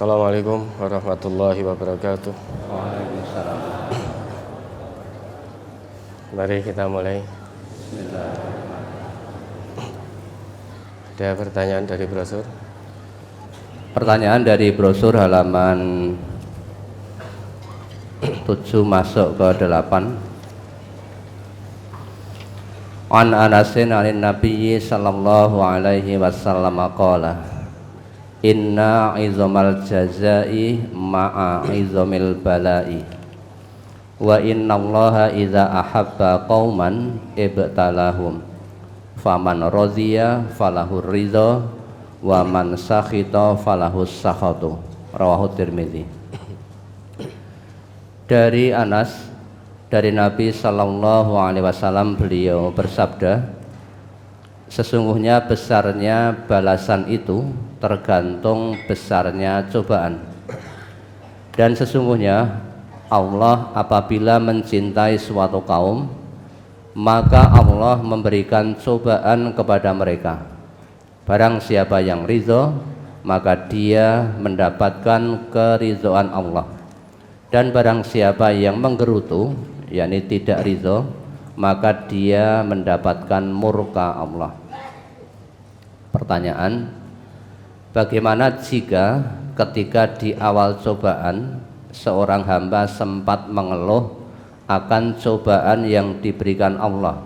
Assalamualaikum warahmatullahi wabarakatuh. Waalaikumsalam. Mari kita mulai. Ada pertanyaan dari brosur? Pertanyaan dari brosur halaman 7 masuk ke 8. An Anasin anin Nabiyyi sallallahu alaihi wasallam qala inna izamal jazai ma'a izamil balai wa inna allaha idza ahabba qauman ibtalahum faman radhiya falahur ridha wa man sakhita falahus sakhatu. Rawahu Tirmidzi. Dari Anas, dari Nabi sallallahu alaihi wasallam, beliau bersabda, sesungguhnya besarnya balasan itu tergantung besarnya cobaan. Dan sesungguhnya Allah apabila mencintai suatu kaum, maka Allah memberikan cobaan kepada mereka. Barang siapa yang ridho, maka dia mendapatkan keridhaan Allah. Dan barang siapa yang menggerutu, yakni tidak ridho, maka dia mendapatkan murka Allah. Pertanyaan, bagaimana jika ketika di awal cobaan seorang hamba sempat mengeluh akan cobaan yang diberikan Allah,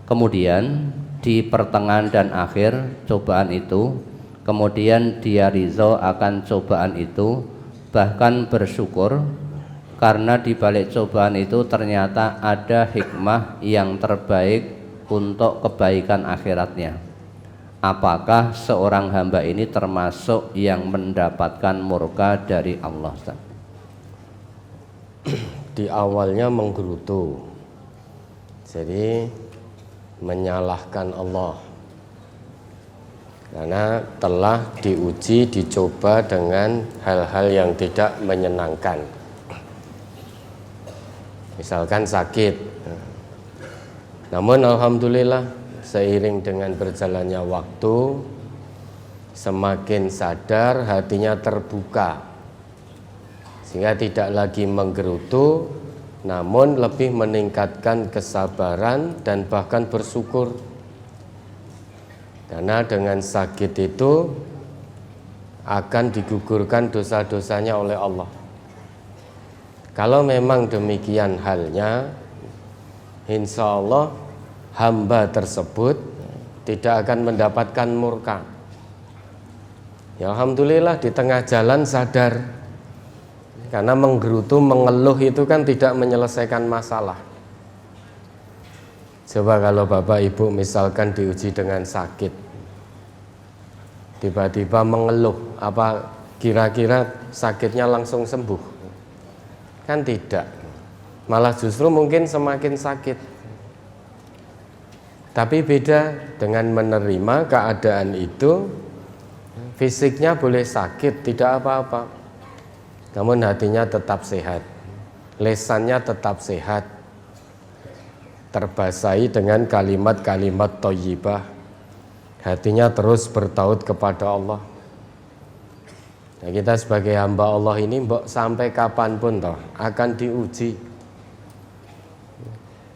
kemudian di pertengahan dan akhir cobaan itu, kemudian dia ridho akan cobaan itu, bahkan bersyukur karena di balik cobaan itu ternyata ada hikmah yang terbaik untuk kebaikan akhiratnya. Apakah seorang hamba ini termasuk yang mendapatkan murka dari Allah? Di awalnya menggerutu, jadi menyalahkan Allah karena telah diuji, dicoba dengan hal-hal yang tidak menyenangkan. Misalkan sakit, namun alhamdulillah seiring dengan berjalannya waktu semakin sadar, hatinya terbuka sehingga tidak lagi menggerutu, namun lebih meningkatkan kesabaran dan bahkan bersyukur. Karena dengan sakit itu akan digugurkan dosa-dosanya oleh Allah. Kalau memang demikian halnya, insya Allah hamba tersebut tidak akan mendapatkan murka. Ya alhamdulillah di tengah jalan sadar, karena menggerutu, mengeluh itu kan tidak menyelesaikan masalah. Coba kalau Bapak Ibu misalkan diuji dengan sakit, tiba-tiba mengeluh, apa kira-kira sakitnya langsung sembuh? Kan tidak, malah justru mungkin semakin sakit. Tapi beda dengan menerima keadaan itu, fisiknya boleh sakit, tidak apa-apa, namun hatinya tetap sehat, lesannya tetap sehat, terbasahi dengan kalimat-kalimat thayyibah, hatinya terus bertaut kepada Allah. Nah, kita sebagai hamba Allah ini sampai kapanpun toh akan diuji.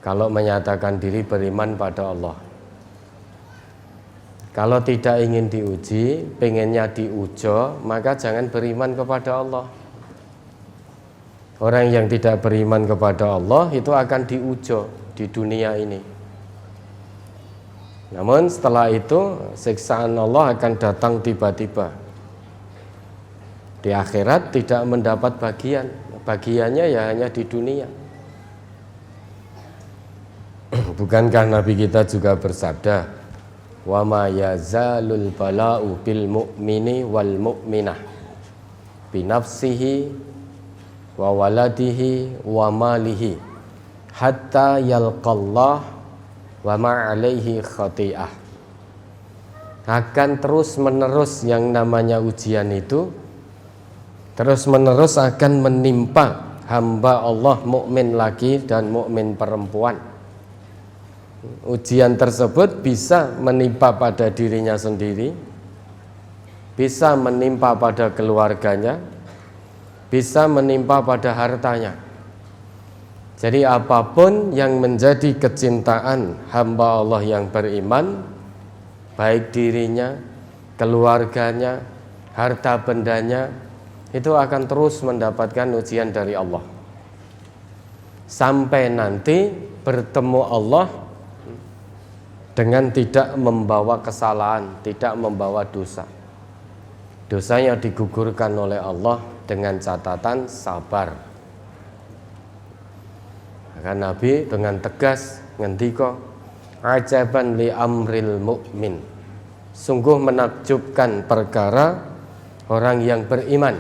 Kalau menyatakan diri beriman pada Allah, kalau tidak ingin diuji, pengennya diujo, maka jangan beriman kepada Allah. Orang yang tidak beriman kepada Allah itu akan diujo di dunia ini. Namun setelah itu siksaan Allah akan datang tiba-tiba. Di akhirat tidak mendapat bagian, bagiannya ya hanya di dunia. Bukankah Nabi kita juga bersabda, wa ma yazalul bala'u bil mu'mini wal mu'minah binafsihi wa waladihi wa malihi hatta yalqallah wa ma alaihi khati'ah. Akan terus menerus yang namanya ujian itu terus menerus akan menimpa hamba Allah mukmin laki dan mukmin perempuan. Ujian tersebut bisa menimpa pada dirinya sendiri, bisa menimpa pada keluarganya, bisa menimpa pada hartanya. Jadi apapun yang menjadi kecintaan hamba Allah yang beriman, baik dirinya, keluarganya, harta bendanya, itu akan terus mendapatkan ujian dari Allah sampai nanti bertemu Allah dengan tidak membawa kesalahan, tidak membawa dosa. Dosanya digugurkan oleh Allah dengan catatan sabar. Maka Nabi dengan tegas ngendika, ajaban li amril mu'min, sungguh menakjubkan perkara orang yang beriman.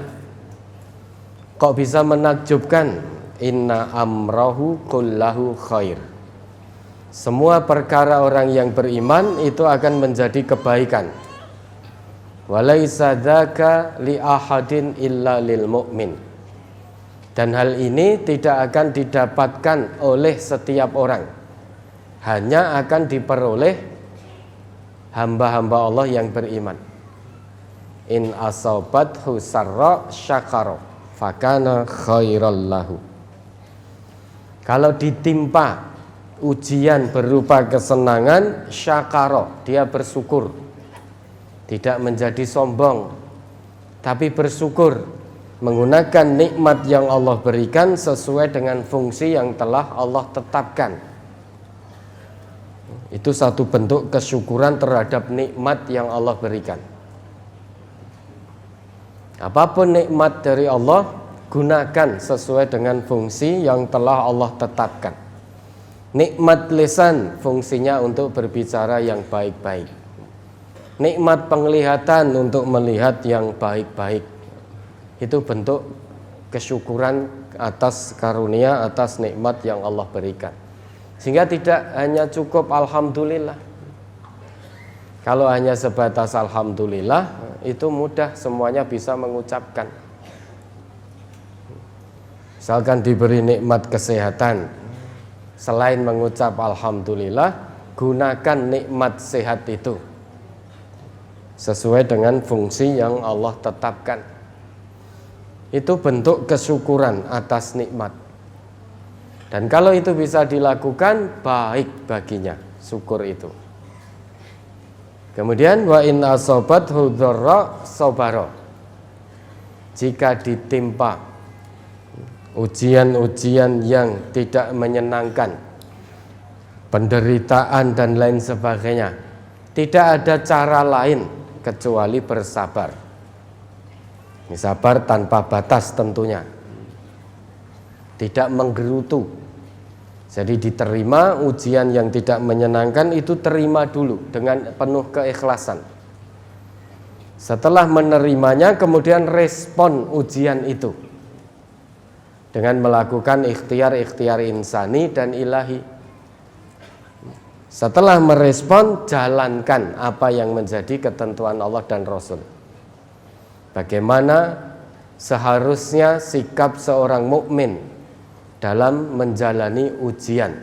Kok bisa menakjubkan? Inna amrahu kullahu khair. Semua perkara orang yang beriman itu akan menjadi kebaikan. Walaisa dzaka li ahadin illa lil mu'min. Dan hal ini tidak akan didapatkan oleh setiap orang, hanya akan diperoleh hamba-hamba Allah yang beriman. In asabathu sarra syakara fakana khairal lahu. Kalau ditimpa ujian berupa kesenangan, syakara, dia bersyukur, tidak menjadi sombong, tapi bersyukur menggunakan nikmat yang Allah berikan sesuai dengan fungsi yang telah Allah tetapkan. Itu satu bentuk kesyukuran terhadap nikmat yang Allah berikan. Apapun nikmat dari Allah, gunakan sesuai dengan fungsi yang telah Allah tetapkan. Nikmat lisan fungsinya untuk berbicara yang baik-baik. Nikmat penglihatan untuk melihat yang baik-baik. Itu bentuk kesyukuran atas karunia, atas nikmat yang Allah berikan. Sehingga tidak hanya cukup alhamdulillah. Kalau hanya sebatas alhamdulillah, itu mudah semuanya bisa mengucapkan. Misalkan diberi nikmat kesehatan, selain mengucap alhamdulillah, gunakan nikmat sehat itu sesuai dengan fungsi yang Allah tetapkan. Itu bentuk kesyukuran atas nikmat. Dan kalau itu bisa dilakukan, baik baginya syukur itu. Kemudian wa in asabathu dzarra sabara. Jika ditimpa ujian-ujian yang tidak menyenangkan, penderitaan dan lain sebagainya, tidak ada cara lain kecuali bersabar. Sabar tanpa batas tentunya, tidak menggerutu. Jadi diterima ujian yang tidak menyenangkan itu, terima dulu dengan penuh keikhlasan. Setelah menerimanya, kemudian respon ujian itu dengan melakukan ikhtiar-ikhtiar insani dan ilahi. Setelah merespon, jalankan apa yang menjadi ketentuan Allah dan Rasul. Bagaimana seharusnya sikap seorang mukmin dalam menjalani ujian,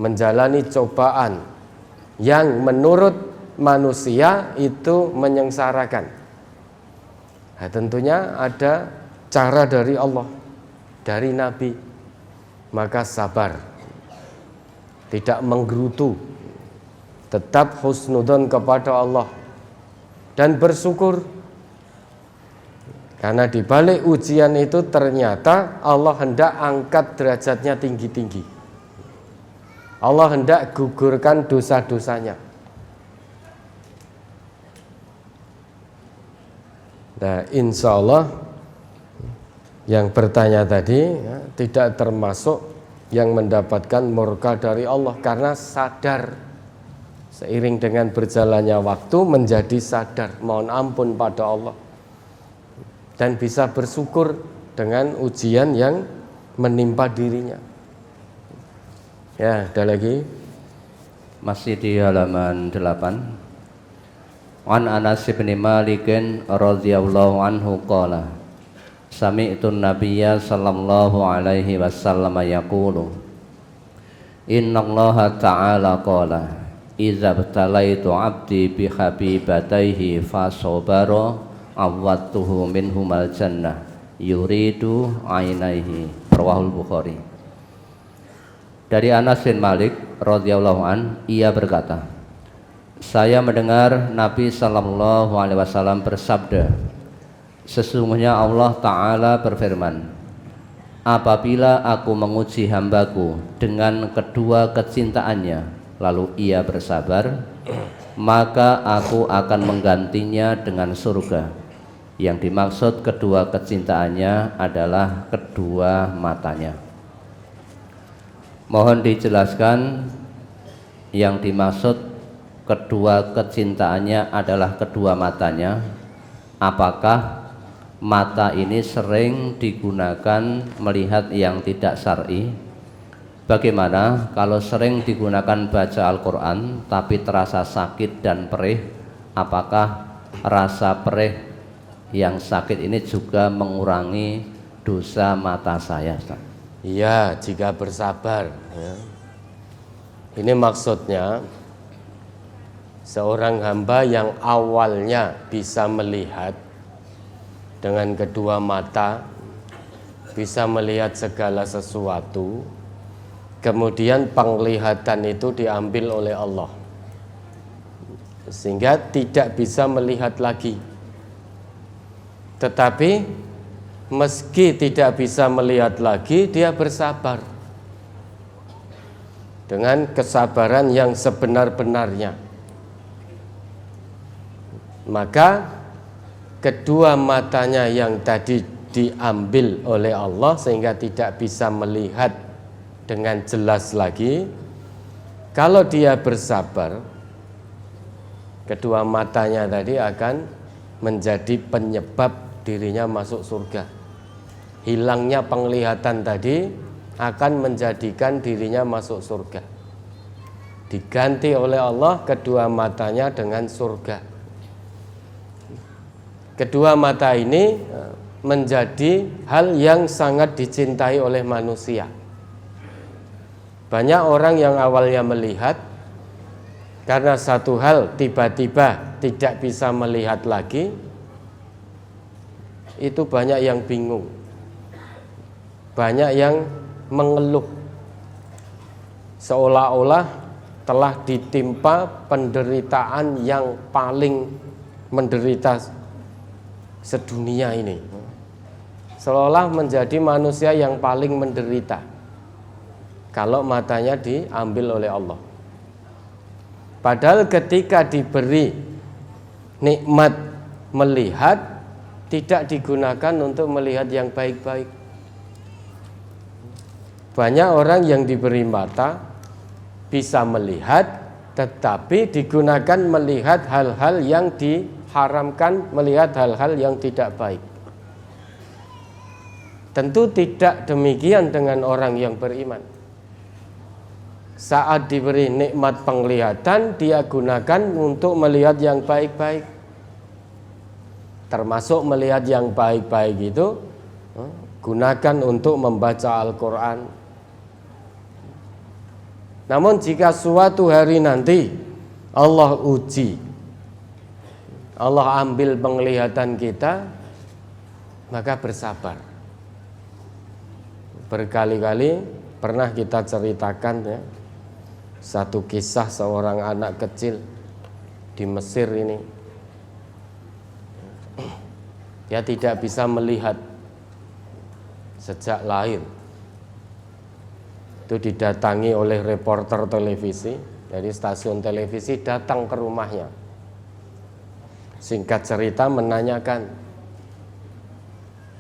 menjalani cobaan yang menurut manusia itu menyengsarakan. Nah, tentunya ada cara dari Allah, dari Nabi. Maka sabar, tidak menggerutu, tetap husnudzon kepada Allah dan bersyukur. Karena di balik ujian itu ternyata Allah hendak angkat derajatnya tinggi-tinggi. Allah hendak gugurkan dosa-dosanya. Nah, insya Allah yang bertanya tadi tidak termasuk yang mendapatkan murka dari Allah, karena sadar seiring dengan berjalannya waktu menjadi sadar, mohon ampun pada Allah, dan bisa bersyukur dengan ujian yang menimpa dirinya. Ya, ada lagi. Masih di halaman 8. An Anas bin Malik radhiyallahu anhu qala sami'tu an-nabiyya sallallahu alaihi wasallam yaqulu innallaha ta'ala qala Iza btalaitu abdi bihabibataihi fasobaro awwatuhu minhumal jannah yuridu ainaihi. Rawahul Bukhari. Dari Anas bin Malik radhiyallahu an, ia berkata, saya mendengar Nabi sallallahu alaihi wasallam bersabda, sesungguhnya Allah Ta'ala berfirman, apabila aku menguji hambaku dengan kedua kecintaannya, lalu ia bersabar, maka aku akan menggantinya dengan surga. Yang dimaksud kedua kecintaannya adalah kedua matanya. Mohon dijelaskan yang dimaksud kedua kecintaannya adalah kedua matanya. Apakah mata ini sering digunakan melihat yang tidak syar'i? Bagaimana kalau sering digunakan baca Al-Quran tapi terasa sakit dan perih? Apakah rasa perih yang sakit ini juga mengurangi dosa mata saya, Ustaz? Iya, jika bersabar ya. Ini maksudnya seorang hamba yang awalnya bisa melihat dengan kedua mata, bisa melihat segala sesuatu, kemudian penglihatan itu diambil oleh Allah sehingga tidak bisa melihat lagi. Tetapi meski tidak bisa melihat lagi, dia bersabar dengan kesabaran yang sebenar-benarnya. Maka kedua matanya yang tadi diambil oleh Allah sehingga tidak bisa melihat dengan jelas lagi, kalau dia bersabar, kedua matanya tadi akan menjadi penyebab dirinya masuk surga. Hilangnya penglihatan tadi akan menjadikan dirinya masuk surga. Diganti oleh Allah kedua matanya dengan surga. Kedua mata ini menjadi hal yang sangat dicintai oleh manusia. Banyak orang yang awalnya melihat, karena satu hal tiba-tiba tidak bisa melihat lagi, itu banyak yang bingung, banyak yang mengeluh, seolah-olah telah ditimpa penderitaan yang paling menderita sedunia ini, seolah menjadi manusia yang paling menderita kalau matanya diambil oleh Allah. Padahal ketika diberi nikmat melihat, tidak digunakan untuk melihat yang baik-baik. Banyak orang yang diberi mata bisa melihat, tetapi digunakan melihat hal-hal yang diharamkan, melihat hal-hal yang tidak baik. Tentu tidak demikian dengan orang yang beriman. Saat diberi nikmat penglihatan, dia gunakan untuk melihat yang baik-baik. Termasuk melihat yang baik-baik itu gunakan untuk membaca Al-Quran. Namun jika suatu hari nanti Allah uji, Allah ambil penglihatan kita, maka bersabar. Berkali-kali pernah kita ceritakan ya, satu kisah seorang anak kecil di Mesir ini. Dia tidak bisa melihat sejak lahir. Itu didatangi oleh reporter televisi dari stasiun televisi, datang ke rumahnya. Singkat cerita menanyakan,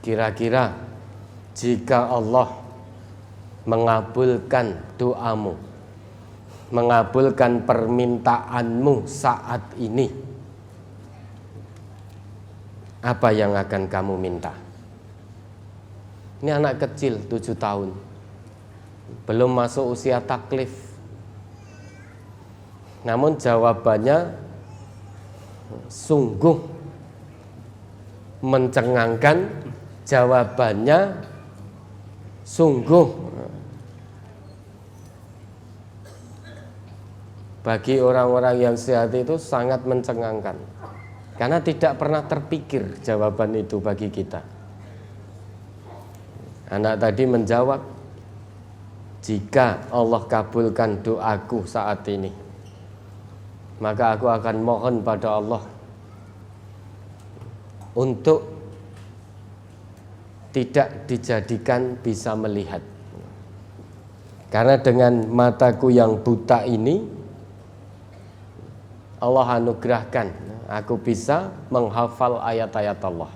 kira-kira jika Allah mengabulkan doamu, mengabulkan permintaanmu saat ini, apa yang akan kamu minta? Ini anak kecil 7 tahun, belum masuk usia taklif. Namun jawabannya sungguh mencengangkan, jawabannya sungguh bagi orang-orang yang sehat itu sangat mencengangkan, karena tidak pernah terpikir jawaban itu bagi kita. Anak tadi menjawab, jika Allah kabulkan doaku saat ini, maka aku akan mohon pada Allah untuk tidak dijadikan bisa melihat. Karena dengan mataku yang buta ini, Allah anugerahkan aku bisa menghafal ayat-ayat Allah,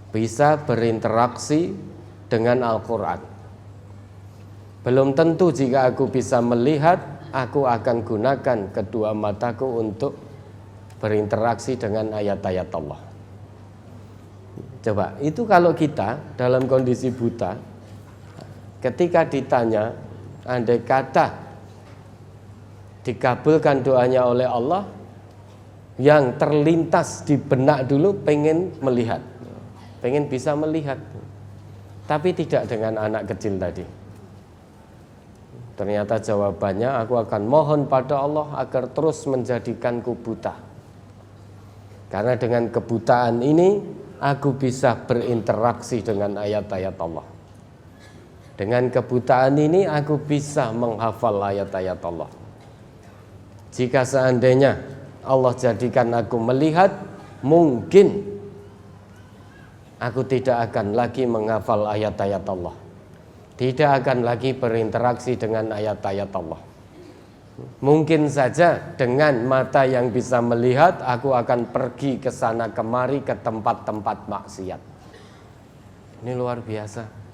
bisa berinteraksi dengan Al-Quran. Belum tentu jika aku bisa melihat, aku akan gunakan kedua mataku untuk berinteraksi dengan ayat-ayat Allah. Coba, itu kalau kita dalam kondisi buta, ketika ditanya, andai kata dikabulkan doanya oleh Allah, yang terlintas di benak dulu pengen melihat, pengen bisa melihat, tapi tidak dengan anak kecil tadi. Ternyata jawabannya, aku akan mohon pada Allah agar terus menjadikanku buta. Karena dengan kebutaan ini, aku bisa berinteraksi dengan ayat-ayat Allah. Dengan kebutaan ini, aku bisa menghafal ayat-ayat Allah. Jika seandainya Allah jadikan aku melihat, mungkin aku tidak akan lagi menghafal ayat-ayat Allah, tidak akan lagi berinteraksi dengan ayat-ayat Allah. Mungkin saja dengan mata yang bisa melihat, aku akan pergi ke sana kemari ke tempat-tempat maksiat. Ini luar biasa.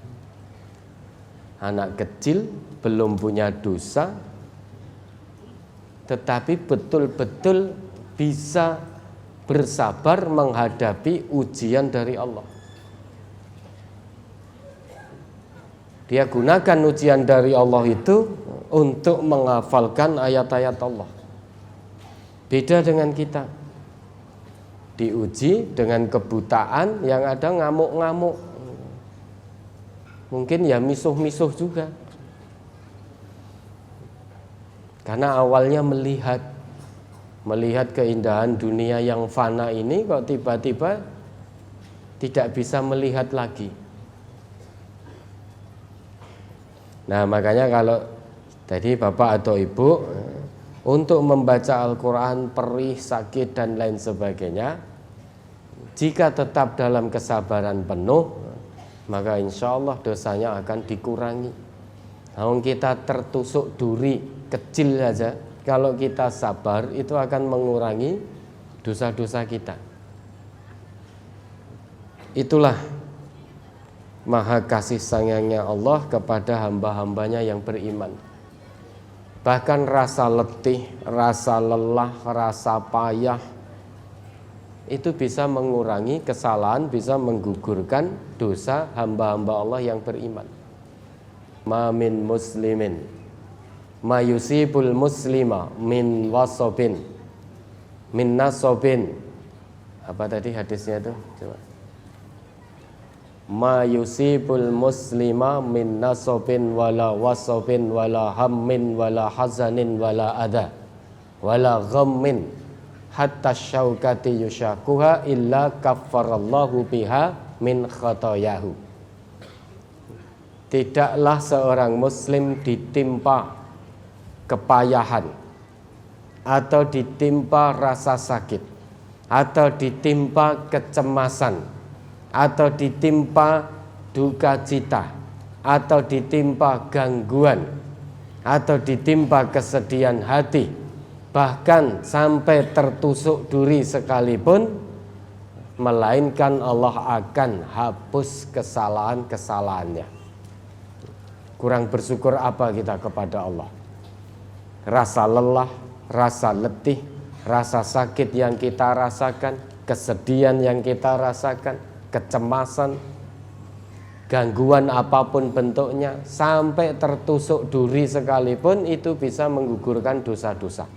Anak kecil belum punya dosa, tetapi betul-betul bisa bersabar menghadapi ujian dari Allah. Dia gunakan ujian dari Allah itu untuk menghafalkan ayat-ayat Allah. Beda dengan kita, diuji dengan kebutaan yang ada ngamuk-ngamuk, mungkin ya misuh-misuh juga. Karena awalnya melihat keindahan dunia yang fana ini, kok tiba-tiba tidak bisa melihat lagi. Nah, makanya kalau tadi Bapak atau Ibu untuk membaca Al-Quran perih, sakit dan lain sebagainya, jika tetap dalam kesabaran penuh, maka insya Allah dosanya akan dikurangi. Namun kita tertusuk duri kecil saja, kalau kita sabar itu akan mengurangi dosa-dosa kita. Itulah maha kasih sayangnya Allah kepada hamba-hambanya yang beriman. Bahkan rasa letih, rasa lelah, rasa payah itu bisa mengurangi kesalahan, bisa menggugurkan dosa hamba-hamba Allah yang beriman. Ma min muslimin ma yusibul muslima min wasobin min nasobin. Apa tadi hadisnya itu? Coba. Ma yusibul muslima min nasobin wala wasobin wala hammin wala hazanin wala adha wala ghammin hatta syaukati yushakuha illa kaffarallahu biha min khotoyahu. Tidaklah seorang muslim ditimpa kepayahan atau ditimpa rasa sakit atau ditimpa kecemasan atau ditimpa duka cita atau ditimpa gangguan atau ditimpa kesedihan hati, bahkan sampai tertusuk duri sekalipun, melainkan Allah akan hapus kesalahan-kesalahannya. Kurang bersyukur apa kita kepada Allah? Rasa lelah, rasa letih, rasa sakit yang kita rasakan, kesedihan yang kita rasakan, kecemasan, gangguan apapun bentuknya, sampai tertusuk duri sekalipun, itu bisa menggugurkan dosa-dosa.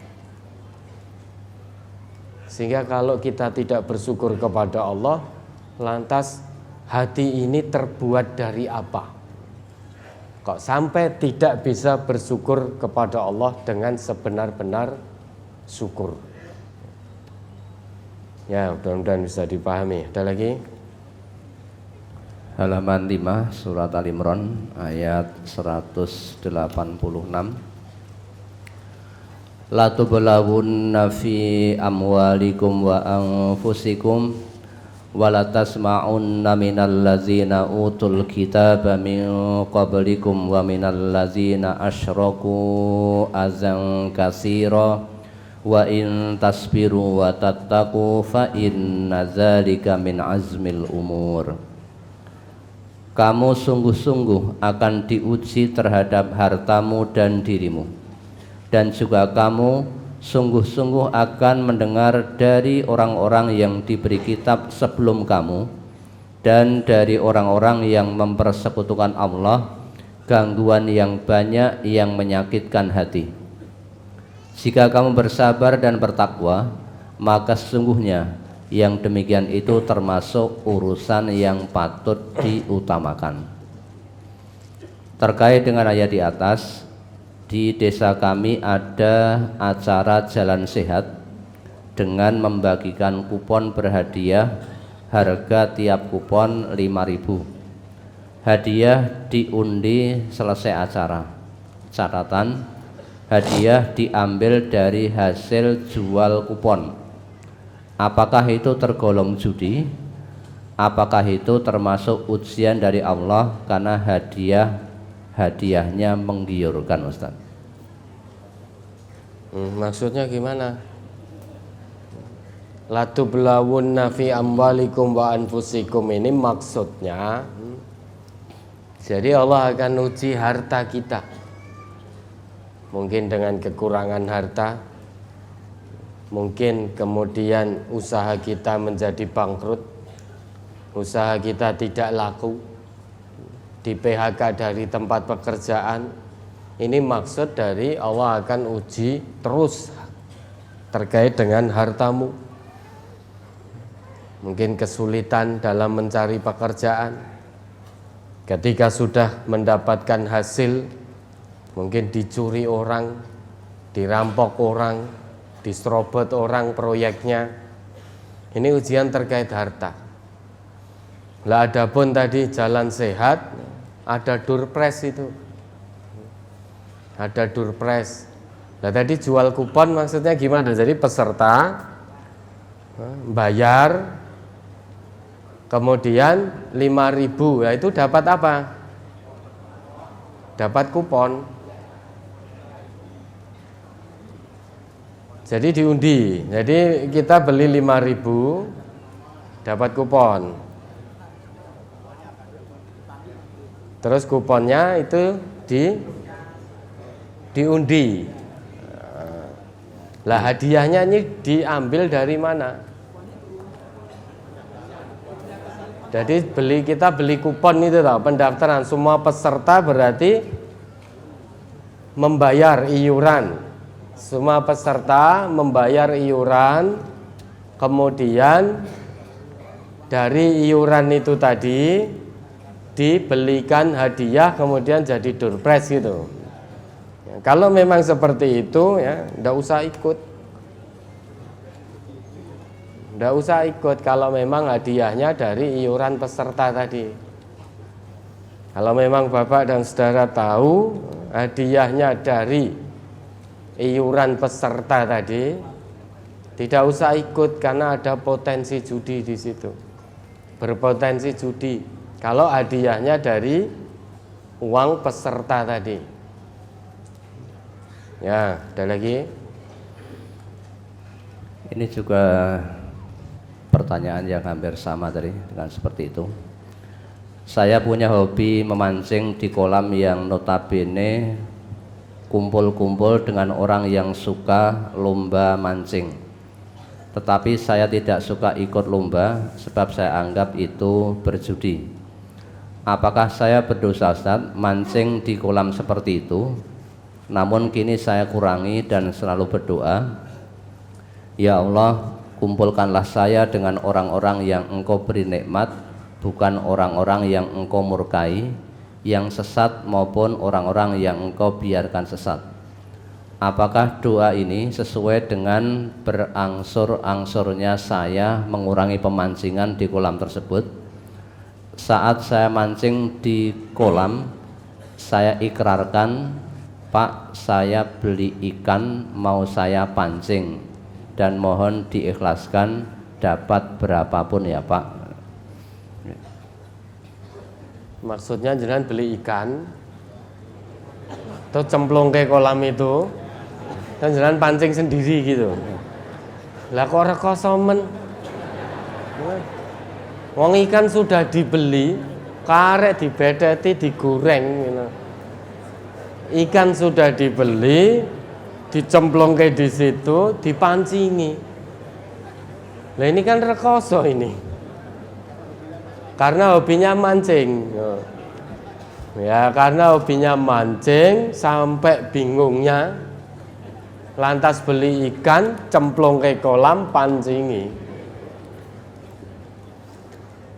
Sehingga kalau kita tidak bersyukur kepada Allah, lantas hati ini terbuat dari apa? Kok sampai tidak bisa bersyukur kepada Allah dengan sebenar-benar syukur. Ya, mudah-mudahan bisa dipahami. Ada lagi? Halaman 5 surat Al-Imran ayat 186. La tublawunna fi amwalikum wa anfusikum wa la tasma'unna minal ladzina utul kitaba min qablikum wa minal ladzina asyraku azan katsira wa in tasbiru wa tattaqu fa inna dzalika min azmil umur. Kamu sungguh-sungguh akan diuji terhadap hartamu dan dirimu, dan juga kamu sungguh-sungguh akan mendengar dari orang-orang yang diberi kitab sebelum kamu dan dari orang-orang yang mempersekutukan Allah gangguan yang banyak yang menyakitkan hati. Jika kamu bersabar dan bertakwa, maka sesungguhnya yang demikian itu termasuk urusan yang patut diutamakan. Terkait dengan ayat di atas, di desa kami ada acara jalan sehat dengan membagikan kupon berhadiah. Harga tiap kupon 5.000. Hadiah diundi selesai acara. Catatan, hadiah diambil dari hasil jual kupon. Apakah itu tergolong judi? Apakah itu termasuk ujian dari Allah karena hadiahnya menggiurkan, Ustaz? Maksudnya gimana? La tublawunna fi amwalikum wa anfusikum ini maksudnya jadi Allah akan uji harta kita. Mungkin dengan kekurangan harta, mungkin kemudian usaha kita menjadi bangkrut, usaha kita tidak laku, di PHK dari tempat pekerjaan. Ini maksud dari Allah akan uji terus terkait dengan hartamu. Mungkin kesulitan dalam mencari pekerjaan. Ketika sudah mendapatkan hasil, mungkin dicuri orang, dirampok orang, diserobot orang proyeknya. Ini ujian terkait harta. Lah adapun tadi jalan sehat, ada durpres itu. Ada durpres. Lah tadi jual kupon maksudnya gimana? Jadi peserta bayar, kemudian 5.000, ya itu dapat apa? Dapat kupon. Jadi diundi. Jadi kita beli 5.000 dapat kupon. Terus kuponnya itu diundi. Lah hadiahnya ini diambil dari mana? Jadi kita beli kupon itu tahu, pendaftaran semua peserta berarti membayar iuran. Semua peserta membayar iuran, kemudian dari iuran itu tadi dibelikan hadiah, kemudian jadi durpres gitu. Ya, kalau memang seperti itu ya, nggak usah ikut. Nggak usah ikut kalau memang hadiahnya dari iuran peserta tadi. Kalau memang Bapak dan Saudara tahu hadiahnya dari iuran peserta tadi, tidak usah ikut karena ada potensi judi di situ. Berpotensi judi kalau hadiahnya dari uang peserta tadi. Ya, ada lagi. Ini juga pertanyaan yang hampir sama tadi dengan seperti itu. Saya punya hobi memancing di kolam yang notabene kumpul-kumpul dengan orang yang suka lomba mancing. Tetapi saya tidak suka ikut lomba sebab saya anggap itu berjudi. Apakah saya berdosa, Ustaz, mancing di kolam seperti itu? Namun kini saya kurangi dan selalu berdoa, ya Allah, kumpulkanlah saya dengan orang-orang yang Engkau beri nikmat, bukan orang-orang yang Engkau murkai, yang sesat maupun orang-orang yang engkau biarkan sesat. Apakah doa ini sesuai dengan berangsur-angsurnya saya mengurangi pemancingan di kolam tersebut? Saat saya mancing di kolam, saya ikrarkan, Pak, saya beli ikan mau saya pancing dan mohon diikhlaskan, dapat berapapun ya Pak. Maksudnya jenengan beli ikan atau cemplung ke kolam itu dan jenengan pancing sendiri gitu. Lah kok rekoso men? Wong ikan sudah dibeli, karek dibedeti, digoreng gitu. Ikan sudah dibeli, dicemplung ke di situ, dipancingi. Lah ini kan rekoso ini. Karena hobinya mancing. Ya, karena hobinya mancing sampai bingungnya lantas beli ikan, cemplung ke kolam, pancingi.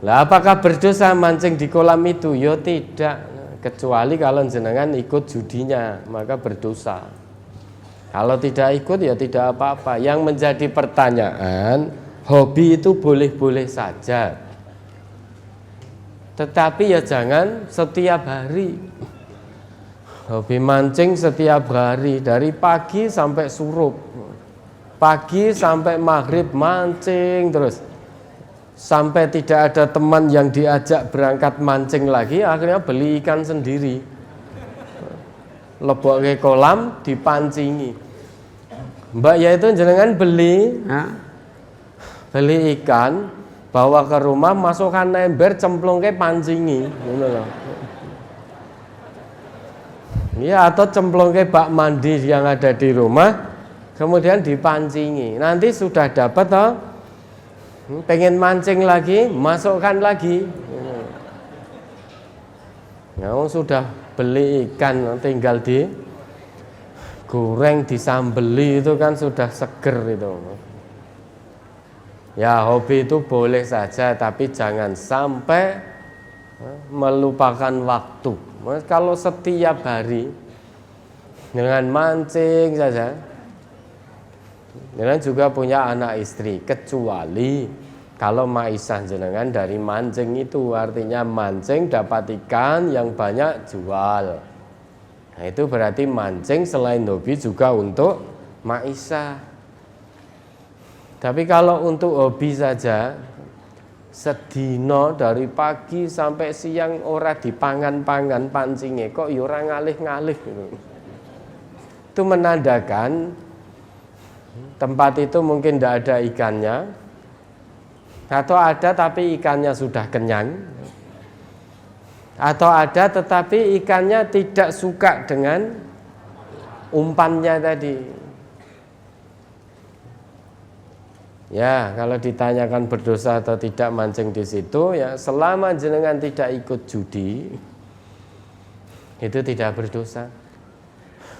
Lah apakah berdosa mancing di kolam itu? Ya tidak, kecuali kalau jenengan ikut judinya, maka berdosa. Kalau tidak ikut ya tidak apa-apa. Yang menjadi pertanyaan, hobi itu boleh-boleh saja. Tetapi ya jangan setiap hari. Hobi mancing setiap hari, dari pagi sampai surup, pagi sampai maghrib mancing terus, sampai tidak ada teman yang diajak berangkat mancing lagi, akhirnya beli ikan sendiri, lebok ke kolam, dipancingi. Mbak ya itu jenengan beli ikan, bawa ke rumah, masukkan ember, cemplung ke pancingi, gitu loh. Ya, atau cemplung ke bak mandi yang ada di rumah, kemudian dipancingi. Nanti sudah dapat toh, pengen mancing lagi, masukkan lagi. Ya, sudah beli ikan, tinggal di goreng, disambeli itu kan sudah seger itu. Ya, hobi itu boleh saja, tapi jangan sampai melupakan waktu. Kalau setiap hari dengan mancing saja, jenengan juga punya anak istri, kecuali kalau maisah jenengan dari mancing itu, artinya mancing dapat ikan yang banyak jual. Nah, itu berarti mancing selain hobi juga untuk maisah. Tapi kalau untuk hobi saja, sedino dari pagi sampai siang ora dipangan-pangan pancingnya, kok ya ora ngalih-ngalih gitu. Itu menandakan tempat itu mungkin tidak ada ikannya, atau ada tapi ikannya sudah kenyang, atau ada tetapi ikannya tidak suka dengan umpannya tadi. Ya, kalau ditanyakan berdosa atau tidak mancing di situ, ya selama jenengan tidak ikut judi, itu tidak berdosa.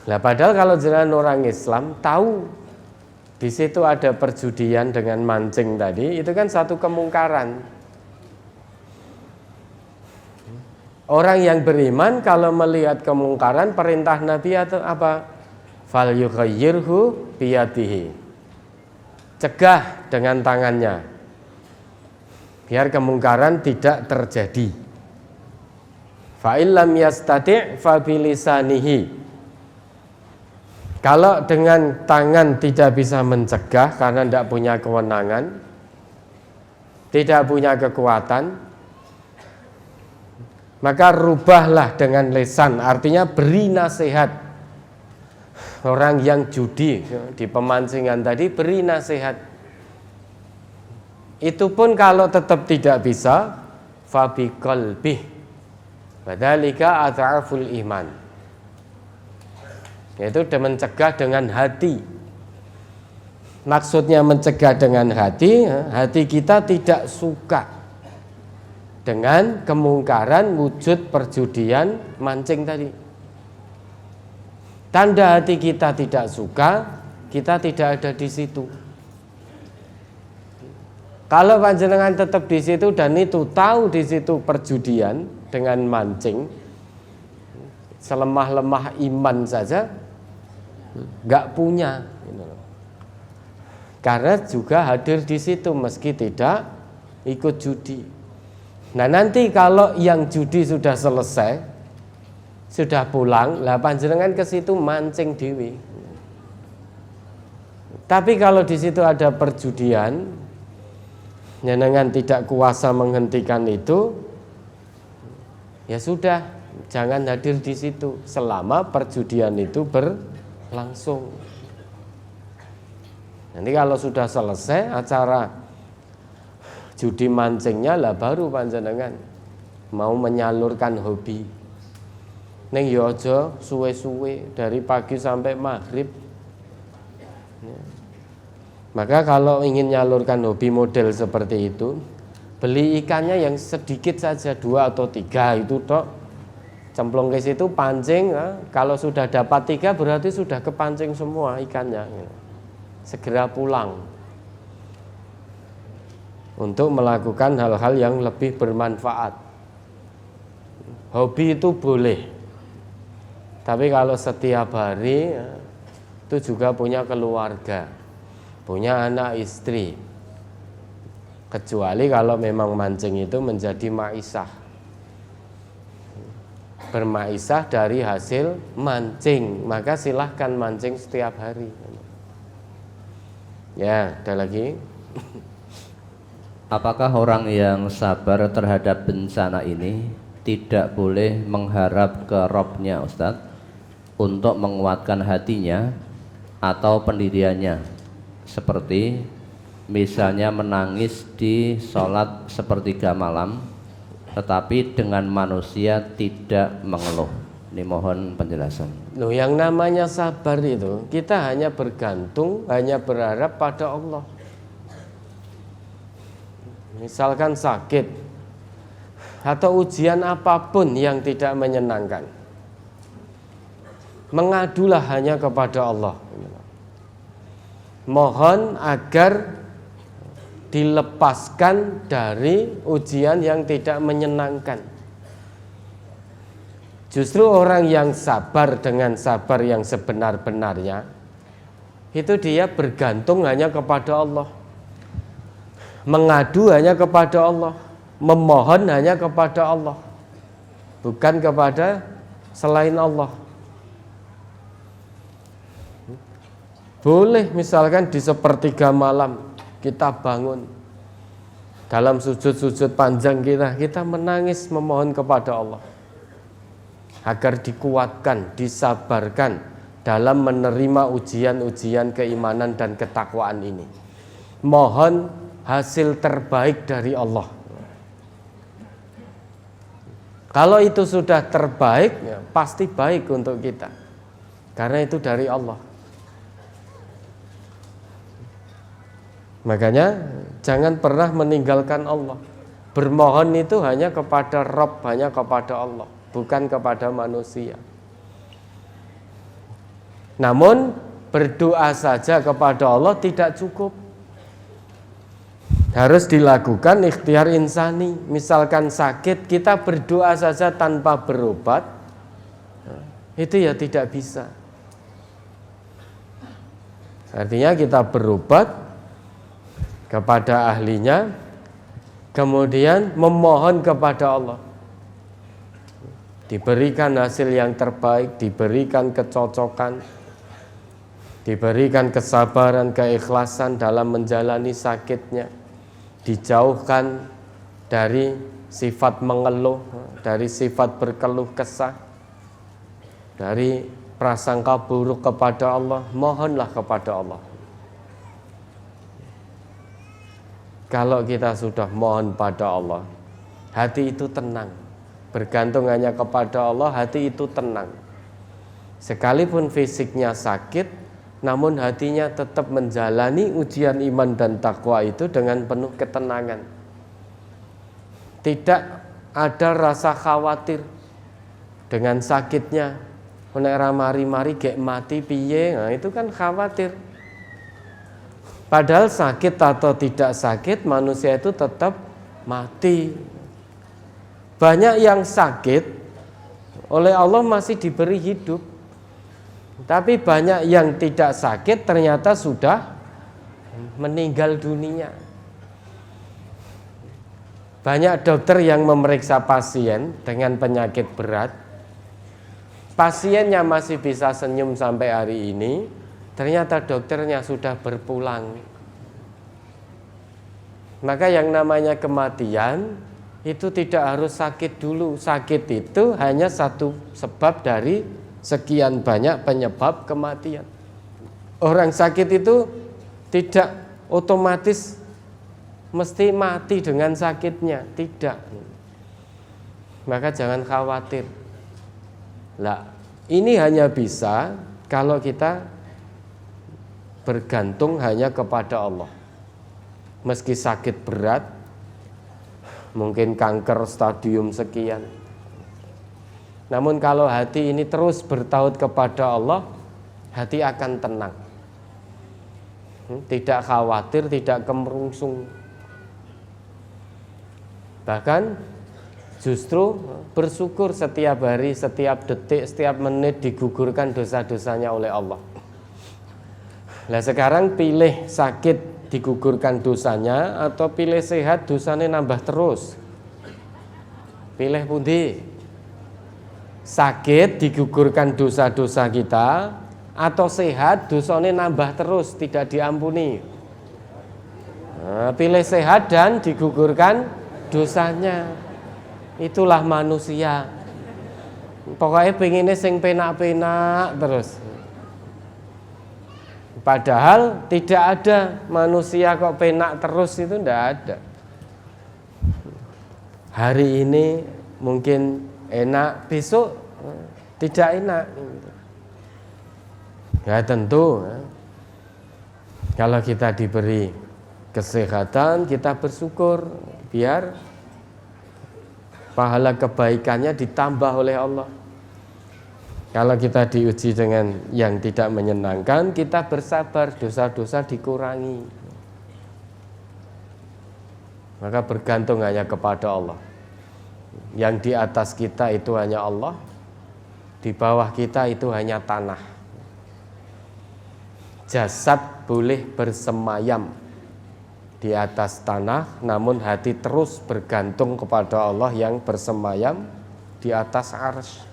Nah, padahal kalau jenengan orang Islam tahu di situ ada perjudian dengan mancing tadi, itu kan satu kemungkaran. Orang yang beriman kalau melihat kemungkaran, perintah Nabi atau apa? Fal yughayyirhu biyadihi. Cegah dengan tangannya biar kemungkaran tidak terjadi. Fa illam yastati' fa bilisanihi. Kalau dengan tangan tidak bisa mencegah karena tidak punya kewenangan, tidak punya kekuatan, maka rubahlah dengan lisan, artinya beri nasihat. Orang yang judi di pemancingan tadi beri nasihat. Itu pun kalau tetap tidak bisa, fabi qalbih, badzalika adhaful iman. Yaitu mencegah dengan hati. Maksudnya mencegah dengan hati, hati kita tidak suka dengan kemungkaran wujud perjudian mancing tadi. Tanda hati kita tidak suka, kita tidak ada di situ. Kalau panjenengan tetap di situ dan itu tahu di situ perjudian dengan mancing, selemah-lemah iman saja nggak punya, karena juga hadir di situ meski tidak ikut judi. Nah nanti kalau yang judi sudah selesai, sudah pulang, lah panjenengan ke situ mancing dewi. Tapi kalau di situ ada perjudian, jenengan tidak kuasa menghentikan itu, ya sudah, jangan hadir di situ selama perjudian itu berlangsung. Nanti kalau sudah selesai acara judi mancingnya, lah baru panjenengan mau menyalurkan hobi. Ning yo aja suwe-suwe dari pagi sampai maghrib. Maka kalau ingin nyalurkan hobi model seperti itu, beli ikannya yang sedikit saja, 2 atau 3 itu tok. Cemplung ke situ, pancing. Kalau sudah dapat 3 berarti sudah kepancing semua ikannya. Segera pulang untuk melakukan hal-hal yang lebih bermanfaat. Hobi itu boleh, tapi kalau setiap hari itu juga punya keluarga, punya anak istri. Kecuali kalau memang mancing itu menjadi maisah, bermaisah dari hasil mancing, maka silahkan mancing setiap hari. Ya, ada lagi. Apakah orang yang sabar terhadap bencana ini tidak boleh mengharap ke Robnya, Ustadz, untuk menguatkan hatinya atau pendiriannya, seperti misalnya menangis di sholat sepertiga malam tetapi dengan manusia tidak mengeluh? Ini mohon penjelasan. Loh, yang namanya sabar itu kita hanya bergantung, hanya berharap pada Allah. Misalkan sakit atau ujian apapun yang tidak menyenangkan, mengadulah hanya kepada Allah. Mohon agar dilepaskan dari ujian yang tidak menyenangkan. Justru orang yang sabar dengan sabar yang sebenar-benarnya, itu dia bergantung hanya kepada Allah, mengadu hanya kepada Allah, memohon hanya kepada Allah, bukan kepada selain Allah. Boleh misalkan di sepertiga malam kita bangun, dalam sujud-sujud panjang kita menangis memohon kepada Allah agar dikuatkan, disabarkan dalam menerima ujian-ujian keimanan dan ketakwaan ini. Mohon hasil terbaik dari Allah. Kalau itu sudah terbaik, ya pasti baik untuk kita, karena itu dari Allah. Makanya jangan pernah meninggalkan Allah. Bermohon itu hanya kepada Rabb, hanya kepada Allah, bukan kepada manusia. Namun berdoa saja kepada Allah tidak cukup, harus dilakukan ikhtiar insani. Misalkan sakit, kita berdoa saja tanpa berobat, itu ya tidak bisa. Artinya kita berobat kepada ahlinya, kemudian memohon kepada Allah, diberikan hasil yang terbaik, diberikan kecocokan, diberikan kesabaran, keikhlasan dalam menjalani sakitnya, dijauhkan dari sifat mengeluh, dari sifat berkeluh kesah, dari prasangka buruk kepada Allah. Mohonlah kepada Allah. Kalau kita sudah mohon pada Allah, hati itu tenang. Bergantung hanya kepada Allah, hati itu tenang. Sekalipun fisiknya sakit, namun hatinya tetap menjalani ujian iman dan takwa itu dengan penuh ketenangan. Tidak ada rasa khawatir dengan sakitnya. Nek ra mari-mari gek mati piye, nah itu kan khawatir. Padahal sakit atau tidak sakit, manusia itu tetap mati. Banyak yang sakit oleh Allah masih diberi hidup. Tapi banyak yang tidak sakit ternyata sudah meninggal dunia. Banyak dokter yang memeriksa pasien dengan penyakit berat, pasiennya masih bisa senyum sampai hari ini, ternyata dokternya sudah berpulang. Maka yang namanya kematian itu tidak harus sakit dulu. Sakit itu hanya satu sebab dari sekian banyak penyebab kematian. Orang sakit itu tidak otomatis mesti mati dengan sakitnya, tidak. Maka jangan khawatir. Lah, ini hanya bisa kalau kita bergantung hanya kepada Allah. Meski sakit berat, mungkin kanker stadium sekian, namun kalau hati ini terus bertaut kepada Allah, hati akan tenang, tidak khawatir, tidak kemerungsung. Bahkan justru bersyukur setiap hari, setiap detik, setiap menit digugurkan dosa-dosanya oleh Allah. Nah sekarang pilih sakit digugurkan dosanya atau pilih sehat dosanya nambah terus. Pilih pundi? Sakit digugurkan dosa-dosa kita atau sehat dosanya nambah terus tidak diampuni. Nah, pilih sehat dan digugurkan dosanya. Itulah manusia. Pokoknya pengennya sing penak-penak terus. Padahal tidak ada manusia kok penak terus, itu tidak ada. Hari ini mungkin enak, besok tidak enak. Ya tentu kalau kita diberi kesehatan, kita bersyukur biar pahala kebaikannya ditambah oleh Allah. Kalau kita diuji dengan yang tidak menyenangkan, kita bersabar, dosa-dosa dikurangi. Maka bergantung hanya kepada Allah. Yang di atas kita itu hanya Allah, di bawah kita itu hanya tanah. Jasad boleh bersemayam di atas tanah, namun hati terus bergantung kepada Allah yang bersemayam di atas arsy.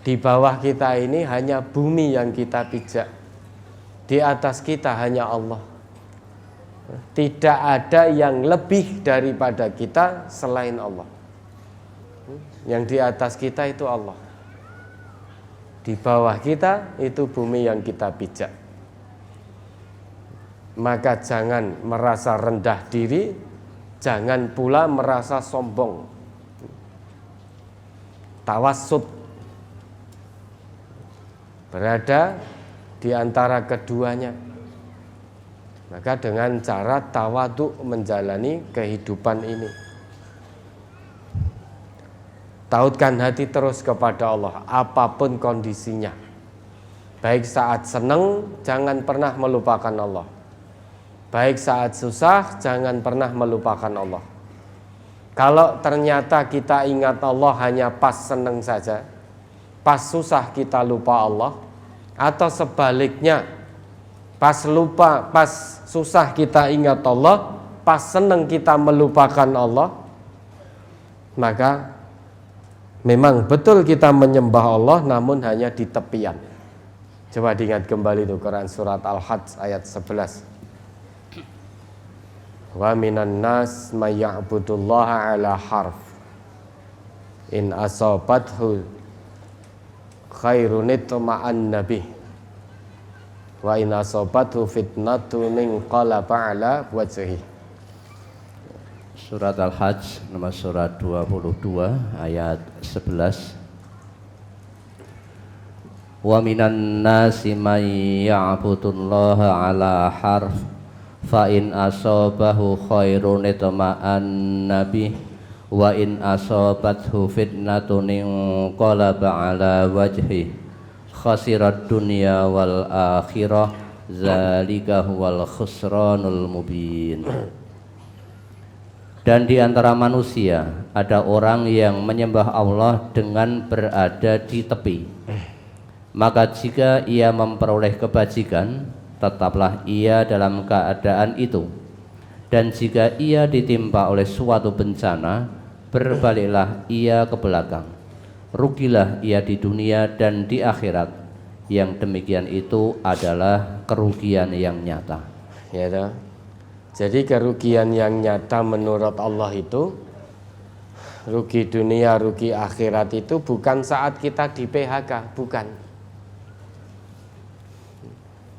Di bawah kita ini hanya bumi yang kita pijak, di atas kita hanya Allah. Tidak ada yang lebih daripada kita selain Allah. Yang di atas kita itu Allah, di bawah kita itu bumi yang kita pijak. Maka jangan merasa rendah diri, jangan pula merasa sombong. Tawassut, berada di antara keduanya. Maka dengan cara tawadhu menjalani kehidupan ini. Tautkan hati terus kepada Allah apapun kondisinya. Baik saat senang, jangan pernah melupakan Allah. Baik saat susah, jangan pernah melupakan Allah. Kalau ternyata kita ingat Allah hanya pas senang saja, pas susah kita lupa Allah, atau sebaliknya, pas susah kita ingat Allah, pas senang kita melupakan Allah, maka memang betul kita menyembah Allah, namun hanya di tepian. Coba diingat kembali itu Quran surat Al-Hajj ayat 11. Wa minan nas may ya'budullaha ala harf in asabathu khairun itma'anna bih wa in asabathu fitnatun inqalaba ala wajhi. Surat Al-Hajj nomor surat 22 ayat 11. Wa minan nasi may ya'budullaha ala harf fa in asabahu khairun itma'anna bih wa in asabathu fitnatun inqalaba ala wajhi khasirat dunya wal akhirah zalika huwal khusranul mubin. Dan di antara manusia ada orang yang menyembah Allah dengan berada di tepi. Maka jika ia memperoleh kebajikan, tetaplah ia dalam keadaan itu. Dan jika ia ditimpa oleh suatu bencana, berbaliklah ia ke belakang. Rugilah ia di dunia dan di akhirat. Yang demikian itu adalah kerugian yang nyata. Ya toh? Jadi kerugian yang nyata menurut Allah itu, rugi dunia, rugi akhirat itu bukan saat kita di PHK, bukan.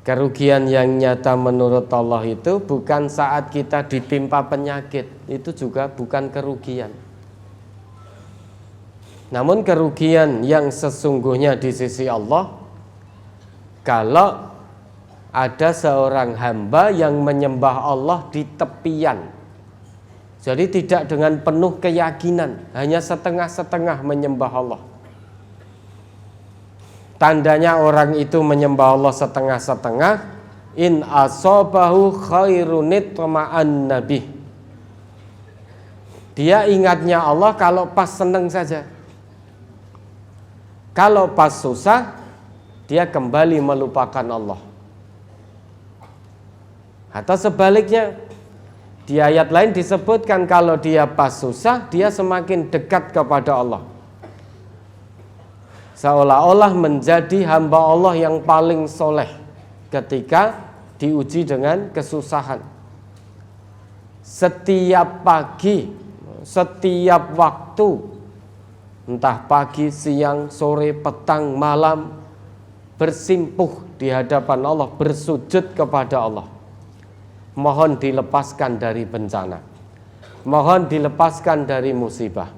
Kerugian yang nyata menurut Allah itu bukan saat kita ditimpa penyakit, itu juga bukan kerugian. Namun kerugian yang sesungguhnya di sisi Allah, kalau ada seorang hamba yang menyembah Allah di tepian. Jadi tidak dengan penuh keyakinan, hanya setengah-setengah menyembah Allah. Tandanya orang itu menyembah Allah setengah-setengah, in asobahu khairun itma'an nabih. Dia ingatnya Allah kalau pas seneng saja. Kalau pas susah, dia kembali melupakan Allah. Atau sebaliknya, di ayat lain disebutkan kalau dia pas susah, dia semakin dekat kepada Allah. Seolah-olah menjadi hamba Allah yang paling soleh ketika diuji dengan kesusahan. Setiap pagi, setiap waktu, entah pagi, siang, sore, petang, malam, bersimpuh di hadapan Allah, bersujud kepada Allah. Mohon dilepaskan dari bencana, mohon dilepaskan dari musibah.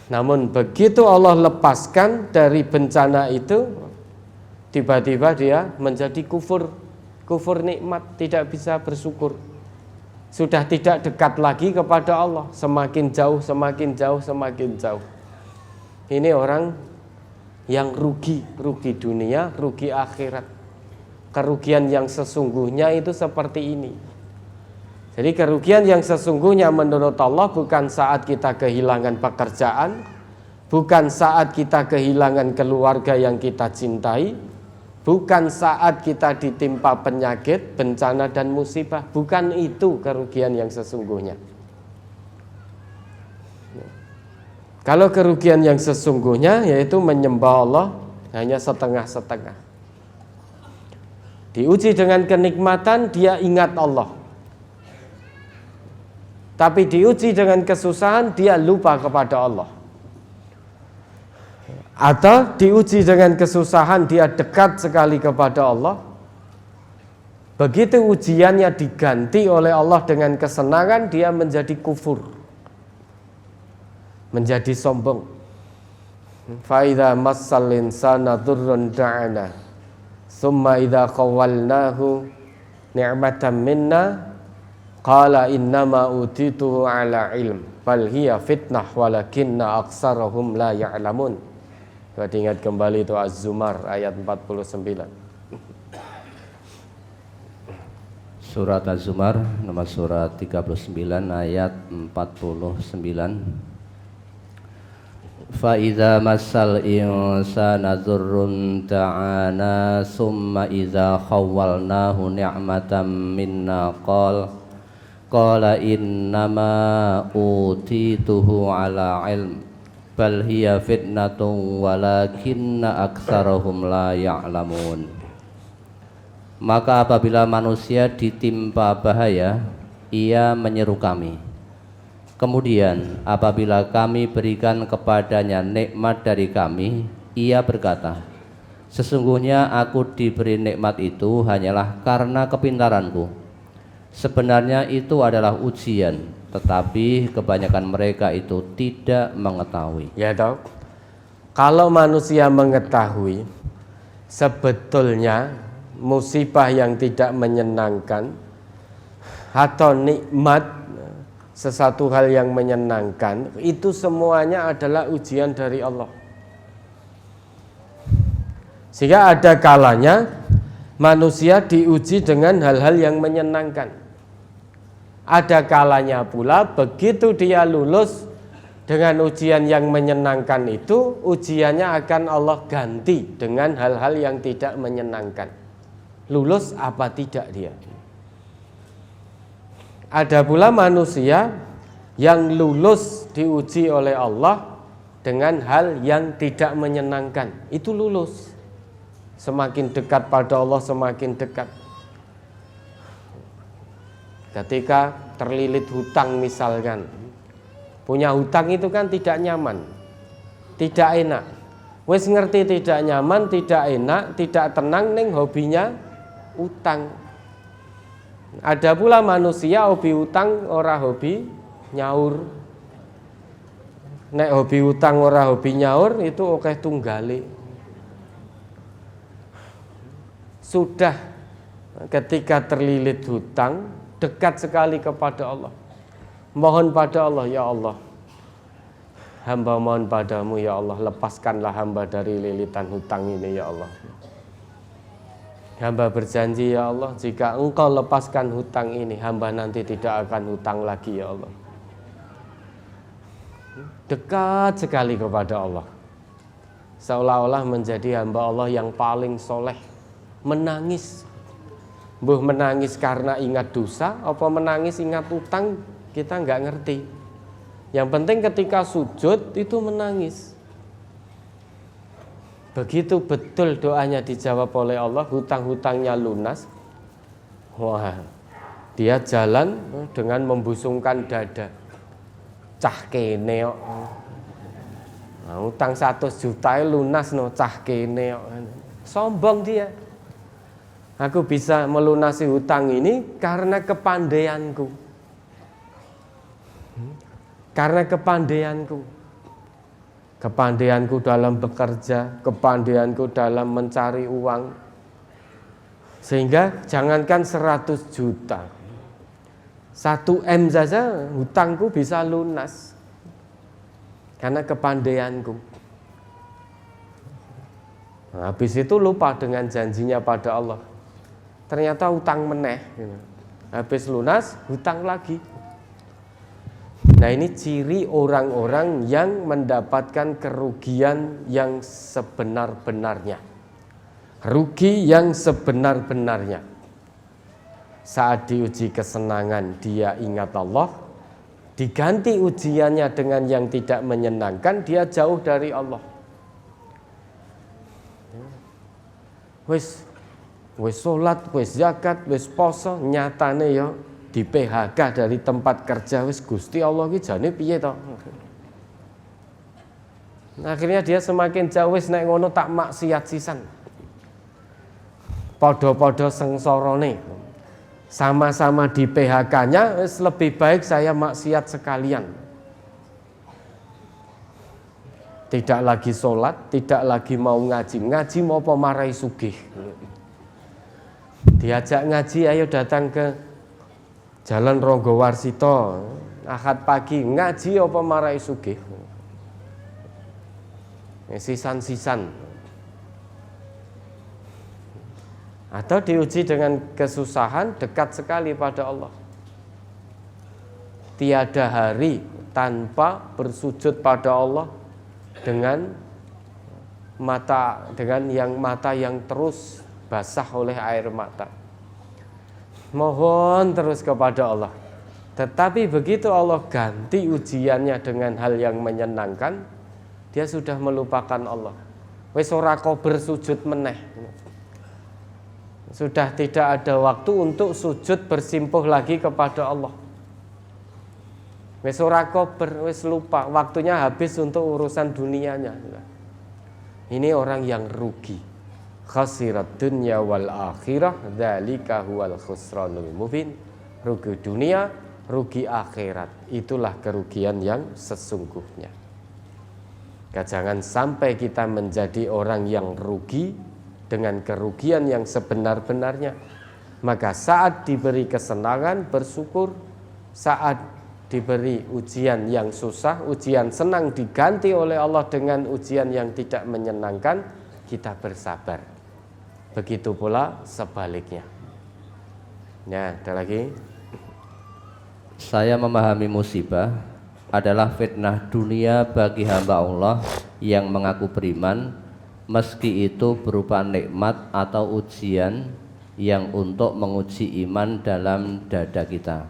Namun begitu Allah lepaskan dari bencana itu, tiba-tiba dia menjadi kufur nikmat, tidak bisa bersyukur. Sudah tidak dekat lagi kepada Allah, semakin jauh, semakin jauh, semakin jauh. Ini orang yang rugi dunia, rugi akhirat. Kerugian yang sesungguhnya itu seperti ini. Jadi kerugian yang sesungguhnya menurut Allah bukan saat kita kehilangan pekerjaan, bukan saat kita kehilangan keluarga yang kita cintai, bukan saat kita ditimpa penyakit, bencana dan musibah. Bukan itu kerugian yang sesungguhnya. Kalau kerugian yang sesungguhnya yaitu menyembah Allah hanya setengah-setengah. Diuji dengan kenikmatan, dia ingat Allah. Tapi diuji dengan kesusahan, dia lupa kepada Allah. Atau diuji dengan kesusahan, dia dekat sekali kepada Allah. Begitu ujiannya diganti oleh Allah dengan kesenangan, dia menjadi kufur, menjadi sombong. Fa idza massal insana dzurrun da'ana summa idza khawalnahu ni'matan minna qala innama utituhu ala ilm bal hiya fitnah walakinna aktsarahum la ya'lamun. Kita ingat kembali itu Az-Zumar ayat 49. Surat Az-Zumar nomor surat 39 ayat 49. Fa idza massal insana dzurrun ta'ana summa idza khawwalnahu ni'matan minna qala innama utituhu ala ilm bal hiya fitnatun walakinna aktsarahum la ya'lamun. Maka apabila manusia ditimpa bahaya, ia menyeru kami. Kemudian apabila kami berikan kepadanya nikmat dari kami, ia berkata, sesungguhnya aku diberi nikmat itu hanyalah karena kepintaranku. Sebenarnya itu adalah ujian, tetapi kebanyakan mereka itu tidak mengetahui. Ya toh? Kalau manusia mengetahui sebetulnya musibah yang tidak menyenangkan atau nikmat sesuatu hal yang menyenangkan, itu semuanya adalah ujian dari Allah. Sehingga ada kalanya manusia diuji dengan hal-hal yang menyenangkan. Ada kalanya pula begitu dia lulus dengan ujian yang menyenangkan itu, ujiannya akan Allah ganti dengan hal-hal yang tidak menyenangkan. Lulus apa tidak dia? Ada pula manusia yang lulus diuji oleh Allah dengan hal yang tidak menyenangkan. Itu lulus. Semakin dekat pada Allah, semakin dekat. Ketika terlilit hutang misalkan, punya hutang itu kan tidak nyaman, tidak enak. Wes ngerti tidak nyaman, tidak enak, tidak tenang, ning hobinya utang. Ada pula manusia hobi utang, ora hobi nyaur. Nek hobi utang ora hobi nyaur itu akeh tunggale. Sudah ketika terlilit hutang, dekat sekali kepada Allah. Mohon pada Allah, ya Allah, hamba mohon padamu ya Allah, lepaskanlah hamba dari lilitan hutang ini ya Allah. Hamba berjanji ya Allah, jika engkau lepaskan hutang ini, hamba nanti tidak akan hutang lagi ya Allah. Dekat sekali kepada Allah, seolah-olah menjadi hamba Allah yang paling soleh. Menangis, mbuh menangis karena ingat dosa, apa menangis ingat utang, kita nggak ngerti. Yang penting ketika sujud itu menangis. Begitu betul doanya dijawab oleh Allah, hutang-hutangnya lunas. Wah, dia jalan dengan membusungkan dada. Cah kene kok. Nah, utang 100 juta lunas no, cah kene kok. Sombong dia. Aku bisa melunasi hutang ini karena kepandaianku. Karena kepandaianku. Kepandaianku dalam bekerja, kepandaianku dalam mencari uang. Sehingga jangankan 100 juta, 1 M saja hutangku bisa lunas. Karena kepandaianku. Nah, habis itu lupa dengan janjinya pada Allah. Ternyata hutang meneh. Habis lunas, hutang lagi. Nah, ini ciri orang-orang yang mendapatkan kerugian yang sebenar-benarnya. Rugi yang sebenar-benarnya. Saat diuji kesenangan dia ingat Allah, diganti ujiannya dengan yang tidak menyenangkan, dia jauh dari Allah. Wis sholat, wis zakat, wis poso, nyatane ya di PHK dari tempat kerja, wis Gusti Allah ki jane piye to? Akhirnya dia semakin jauh, wis nek ngono tak maksiat sisan. Padha-padha sengsarane. Sama-sama di PHK-nya, wis lebih baik saya maksiat sekalian. Tidak lagi sholat, tidak lagi mau ngaji. Ngaji mau pemarai sugih. Diajak ngaji, ayo datang ke Jalan Ronggo Warsito, Ahad pagi ngaji apa marai sugih. Sisan-sisan. Atau diuji dengan kesusahan, dekat sekali pada Allah. Tiada hari tanpa bersujud pada Allah dengan mata yang terus basah oleh air mata. Mohon terus kepada Allah. Tetapi begitu Allah ganti ujiannya dengan hal yang menyenangkan, dia sudah melupakan Allah. Wis ora kober sujud meneh. Sudah tidak ada waktu untuk sujud bersimpuh lagi kepada Allah. Wis ora kober, wis lupa, waktunya habis untuk urusan dunianya. Ini orang yang rugi. Khasirat dunya wal akhirah, dzalika huwal khusranul mubin. Rugi dunia, rugi akhirat. Itulah kerugian yang sesungguhnya. Jangan sampai kita menjadi orang yang rugi dengan kerugian yang sebenar-benarnya. Maka saat diberi kesenangan bersyukur, saat diberi ujian yang susah, ujian senang diganti oleh Allah dengan ujian yang tidak menyenangkan, kita bersabar. Begitu pula sebaliknya. Ya, ada lagi. Saya memahami musibah adalah fitnah dunia bagi hamba Allah yang mengaku beriman, meski itu berupa nikmat atau ujian yang untuk menguji iman dalam dada kita.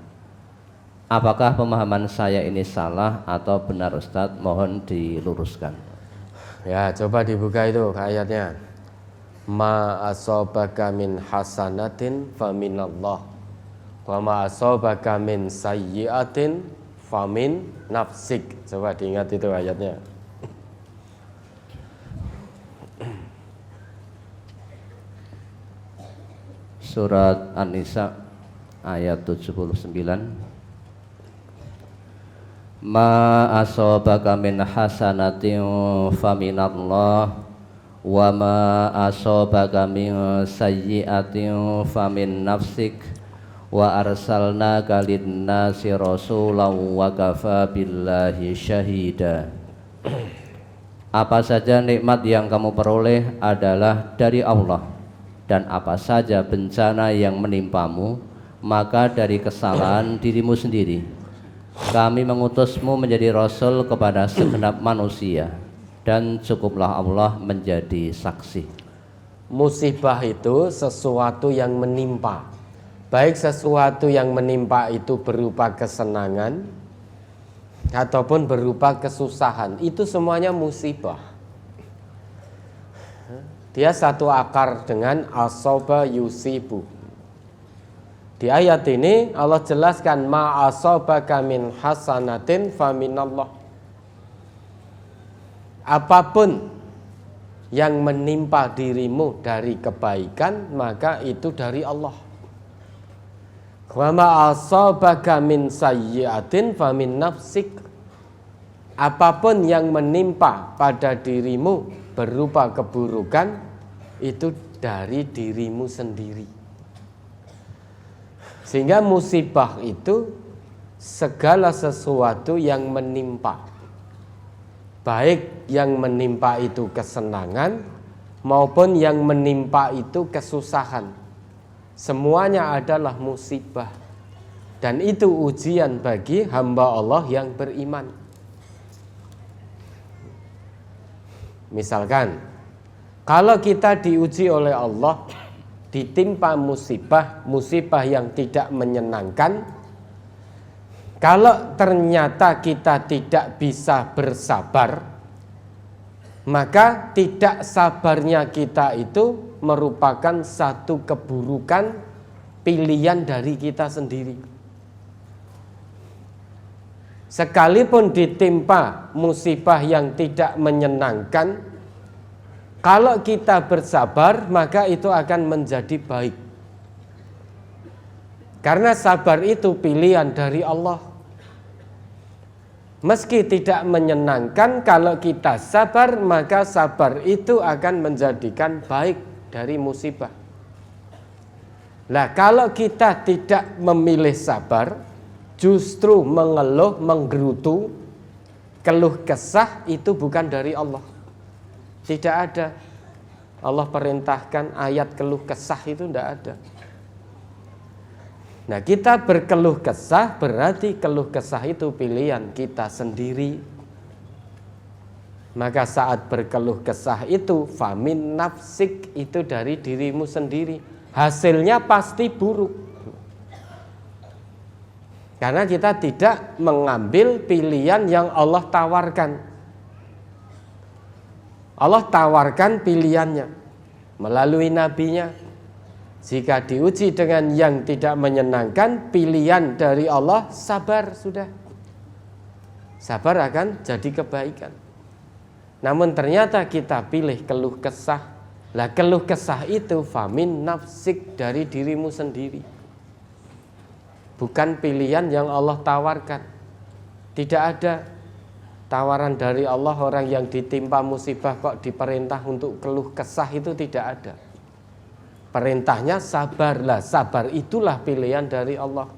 Apakah pemahaman saya ini salah atau benar Ustadz? Mohon diluruskan. Ya, coba dibuka itu ayatnya. Ma asobaka min hasanatin faminallah wa ma asobaka min sayyiatin famin nafsik. Coba diingat itu ayatnya. Surat An-Nisa ayat 79. Ma asobaka min hasanatin faminallah wa ma asobaka min sayyiatin famin nafsik wa arsalnaka linnasi rasulan wa kafa billahi syahida. Apa saja nikmat yang kamu peroleh adalah dari Allah, dan apa saja bencana yang menimpamu maka dari kesalahan dirimu sendiri. Kami mengutusmu menjadi rasul kepada segenap manusia, dan cukuplah Allah menjadi saksi. Musibah itu sesuatu yang menimpa. Baik sesuatu yang menimpa itu berupa kesenangan ataupun berupa kesusahan, itu semuanya musibah. Dia satu akar dengan asoba yusibu. Di ayat ini Allah jelaskan ma asobaka min hasanatin faminallah. Apapun yang menimpa dirimu dari kebaikan maka itu dari Allah. Wa ma asobaka min sayyiatin famin nafsik. Apapun yang menimpa pada dirimu berupa keburukan itu dari dirimu sendiri. Sehingga musibah itu segala sesuatu yang menimpa, baik yang menimpa itu kesenangan maupun yang menimpa itu kesusahan, semuanya adalah musibah. Dan itu ujian bagi hamba Allah yang beriman. Misalkan, kalau kita diuji oleh Allah, ditimpa musibah yang tidak menyenangkan, kalau ternyata kita tidak bisa bersabar, maka tidak sabarnya kita itu merupakan satu keburukan pilihan dari kita sendiri. Sekalipun ditimpa musibah yang tidak menyenangkan, kalau kita bersabar maka itu akan menjadi baik. Karena sabar itu pilihan dari Allah. Meski tidak menyenangkan, kalau kita sabar maka sabar itu akan menjadikan baik dari musibah. Nah, kalau kita tidak memilih sabar, justru mengeluh, menggerutu, keluh kesah, itu bukan dari Allah. Tidak ada. Allah perintahkan ayat keluh kesah itu tidak ada. Nah, kita berkeluh kesah berarti keluh kesah itu pilihan kita sendiri. Maka saat berkeluh kesah itu famin nafsik, itu dari dirimu sendiri. Hasilnya pasti buruk. Karena kita tidak mengambil pilihan yang Allah tawarkan. Allah tawarkan pilihannya melalui nabinya. Jika diuji dengan yang tidak menyenangkan, pilihan dari Allah sabar sudah. Sabar akan jadi kebaikan. Namun ternyata kita pilih keluh kesah. Lah keluh kesah itu famin nafsik, dari dirimu sendiri. Bukan pilihan yang Allah tawarkan. Tidak ada tawaran dari Allah orang yang ditimpa musibah kok diperintah untuk keluh kesah, itu tidak ada. Perintahnya sabarlah, sabar itulah pilihan dari Allah.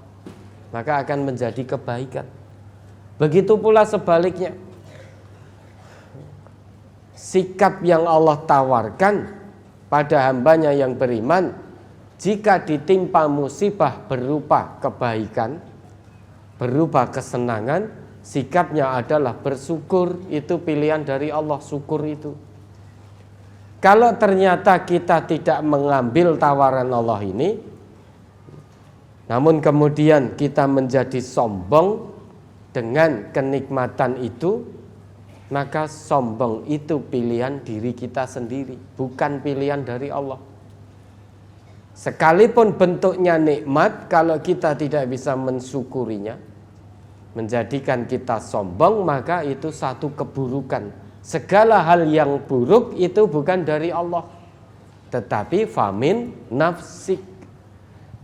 Maka akan menjadi kebaikan. Begitu pula sebaliknya. Sikap yang Allah tawarkan pada hambanya yang beriman, jika ditimpa musibah berupa kebaikan, berupa kesenangan, sikapnya adalah bersyukur. Itu pilihan dari Allah, syukur itu. Kalau ternyata kita tidak mengambil tawaran Allah ini, namun kemudian kita menjadi sombong dengan kenikmatan itu, maka sombong itu pilihan diri kita sendiri, bukan pilihan dari Allah. Sekalipun bentuknya nikmat, kalau kita tidak bisa mensyukurinya, menjadikan kita sombong, maka itu satu keburukan. Segala hal yang buruk itu bukan dari Allah, tetapi famin nafsik,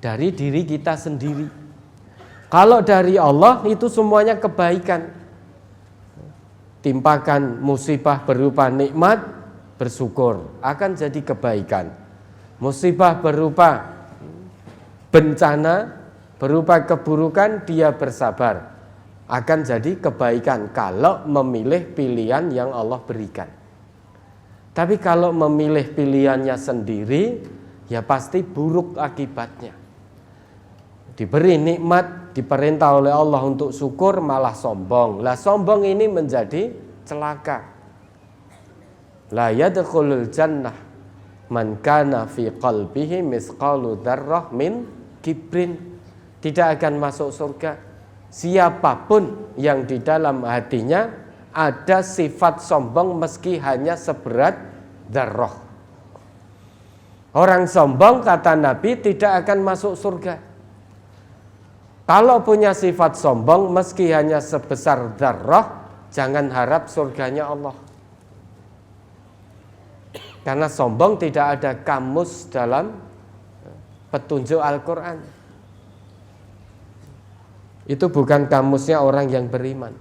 dari diri kita sendiri. Kalau dari Allah itu semuanya kebaikan. Timpakan musibah berupa nikmat, bersyukur, akan jadi kebaikan. Musibah berupa bencana, berupa keburukan, dia bersabar, akan jadi kebaikan kalau memilih pilihan yang Allah berikan. Tapi kalau memilih pilihannya sendiri, ya pasti buruk akibatnya. Diberi nikmat, diperintah oleh Allah untuk syukur, malah sombong. Lah sombong ini menjadi celaka. La yadkhulul jannah man kana fi qalbihi misqalu dzarrah min kibrin. Tidak akan masuk surga siapapun yang di dalam hatinya ada sifat sombong meski hanya seberat dzarrah. Orang sombong, kata Nabi, tidak akan masuk surga. Kalau punya sifat sombong meski hanya sebesar dzarrah, jangan harap surganya Allah. Karena sombong tidak ada kamus dalam petunjuk Al-Quran. Itu bukan kamusnya orang yang beriman.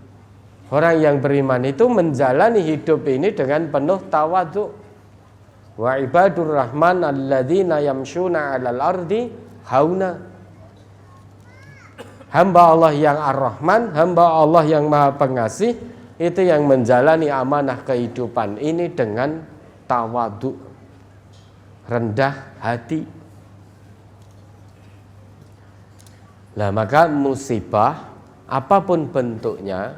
Orang yang beriman itu menjalani hidup ini dengan penuh tawadhu. Wa ibadur rahman alladzina yamshuna 'alal ardi hauna. Hamba Allah yang Ar-Rahman, hamba Allah yang Maha Pengasih, itu yang menjalani amanah kehidupan ini dengan tawadhu, rendah hati. Nah, maka musibah apapun bentuknya,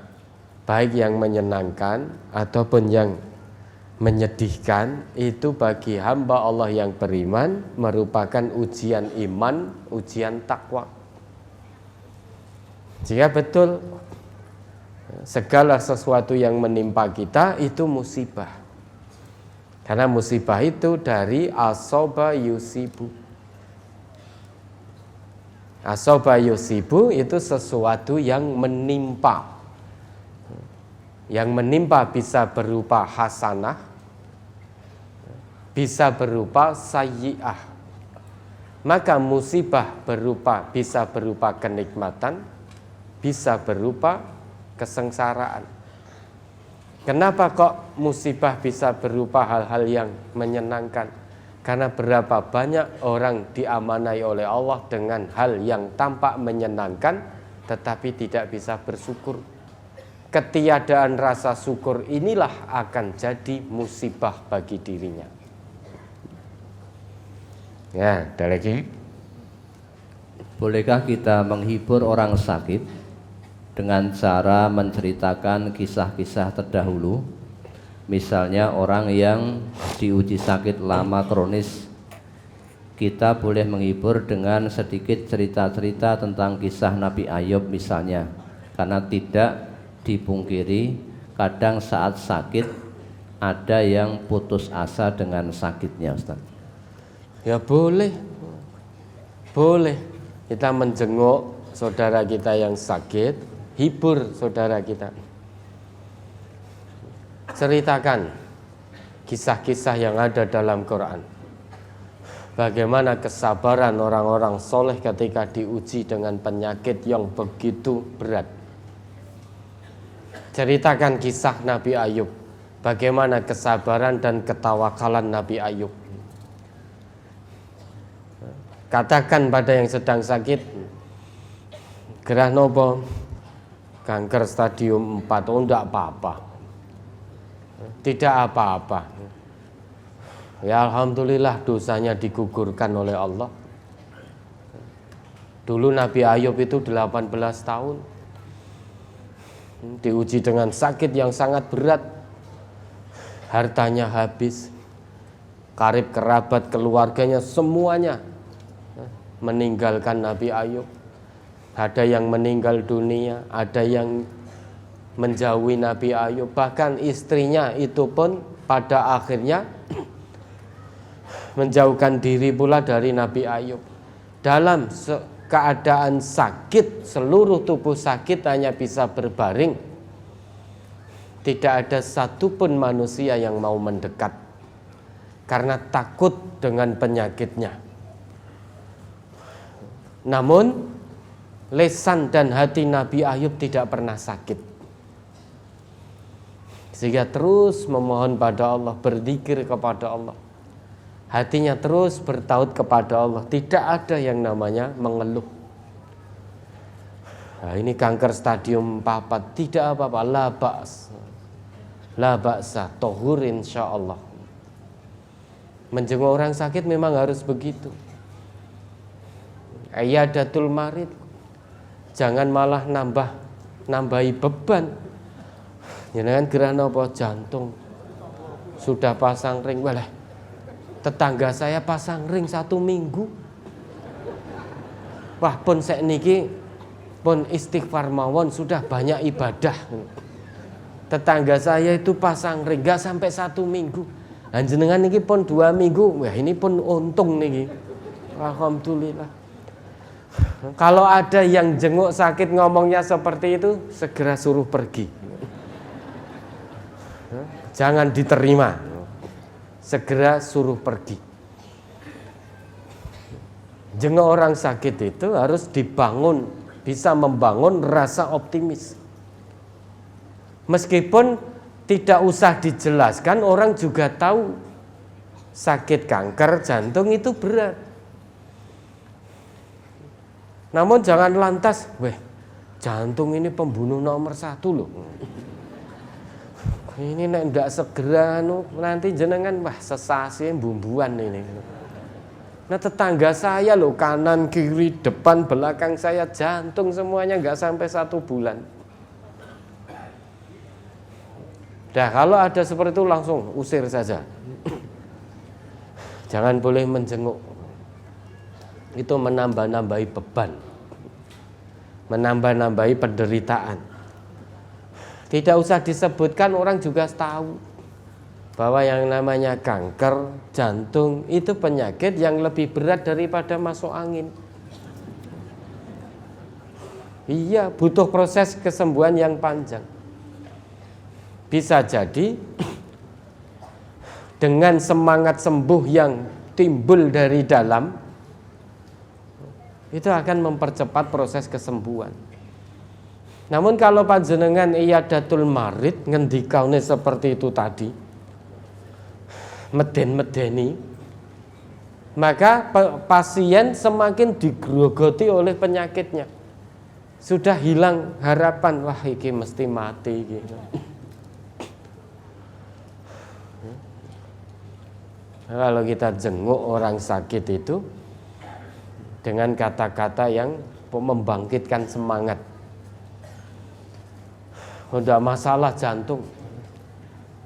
baik yang menyenangkan ataupun yang menyedihkan, itu bagi hamba Allah yang beriman merupakan ujian iman, ujian takwa. Jika betul segala sesuatu yang menimpa kita itu musibah, karena musibah itu dari asoba yusibu. Asoba yusibu itu sesuatu yang menimpa. Yang menimpa bisa berupa hasanah, bisa berupa sayyi'ah. Maka musibah bisa berupa kenikmatan, bisa berupa kesengsaraan. Kenapa kok musibah bisa berupa hal-hal yang menyenangkan? Karena berapa banyak orang diamanai oleh Allah dengan hal yang tampak menyenangkan tetapi tidak bisa bersyukur. Ketiadaan rasa syukur inilah akan jadi musibah bagi dirinya. Ya, ada lagi. Bolehkah kita menghibur orang sakit dengan cara menceritakan kisah-kisah terdahulu? Misalnya orang yang diuji sakit lama kronis, kita boleh menghibur dengan sedikit cerita-cerita tentang kisah Nabi Ayub misalnya. Karena tidak dipungkiri kadang saat sakit ada yang putus asa dengan sakitnya, Ustaz. Ya boleh. Boleh kita menjenguk saudara kita yang sakit, hibur saudara kita. Ceritakan kisah-kisah yang ada dalam Quran. Bagaimana kesabaran orang-orang soleh ketika diuji dengan penyakit yang begitu berat. Ceritakan kisah Nabi Ayub. Bagaimana kesabaran dan ketawakalan Nabi Ayub. Katakan pada yang sedang sakit, gerah nopo, kanker stadium 4, oh enggak apa-apa. Tidak apa-apa. Ya alhamdulillah dosanya digugurkan oleh Allah. Dulu Nabi Ayub itu 18 tahun diuji dengan sakit yang sangat berat, hartanya habis, karib kerabat keluarganya semuanya meninggalkan Nabi Ayub. Ada yang meninggal dunia, ada yang menjauhi Nabi Ayub, bahkan istrinya itu pun pada akhirnya menjauhkan diri pula dari Nabi Ayub. Dalam keadaan sakit, seluruh tubuh sakit, hanya bisa berbaring. Tidak ada satupun manusia yang mau mendekat karena takut dengan penyakitnya. Namun lisan dan hati Nabi Ayub tidak pernah sakit, sehingga terus memohon pada Allah, berzikir kepada Allah. Hatinya terus bertaut kepada Allah, tidak ada yang namanya mengeluh. Nah, ini kanker stadium 4, tidak apa-apa, la ba'sa, tohur insyaallah. Menjenguk orang sakit memang harus begitu. Iyadatul marid, jangan malah nambahi beban. Jangan gerah apa jantung sudah pasang ring, walah tetangga saya pasang ring 1 minggu. Wah pun sek niki pun istighfar mawon, sudah banyak ibadah. Tetangga saya itu pasang ring gak sampai 1 minggu. Dan jenengan niki pun 2 minggu. Wah ini pun untung niki. Alhamdulillah. Kalau ada yang jenguk sakit ngomongnya seperti itu, segera suruh pergi. Jangan diterima. Segera suruh pergi. Jenguk orang sakit itu harus dibangun, bisa membangun rasa optimis. Meskipun tidak usah dijelaskan, orang juga tahu sakit kanker jantung itu berat. Namun jangan lantas, jantung ini pembunuh nomor 1 loh. Ini nek ndak segera nanti jenengan sesasi bumbuan ini. Nah tetangga saya loh, kanan kiri depan belakang saya jantung semuanya nggak sampai 1 bulan. Nah kalau ada seperti itu langsung usir saja. Jangan boleh menjenguk. Itu menambah-nambahi beban, menambah-nambahi penderitaan. Tidak usah disebutkan, orang juga tahu bahwa yang namanya kanker jantung itu penyakit yang lebih berat daripada masuk angin. Iya, butuh proses kesembuhan yang panjang. Bisa jadi dengan semangat sembuh yang timbul dari dalam, itu akan mempercepat proses kesembuhan. Namun kalau panjenengan iyadatul marid ngendikaune seperti itu tadi, meden-medeni, maka pasien semakin digrogoti oleh penyakitnya. Sudah hilang harapan, wah iki mesti mati gitu. Kalau kita jenguk orang sakit itu dengan kata-kata yang membangkitkan semangat. Udah masalah jantung.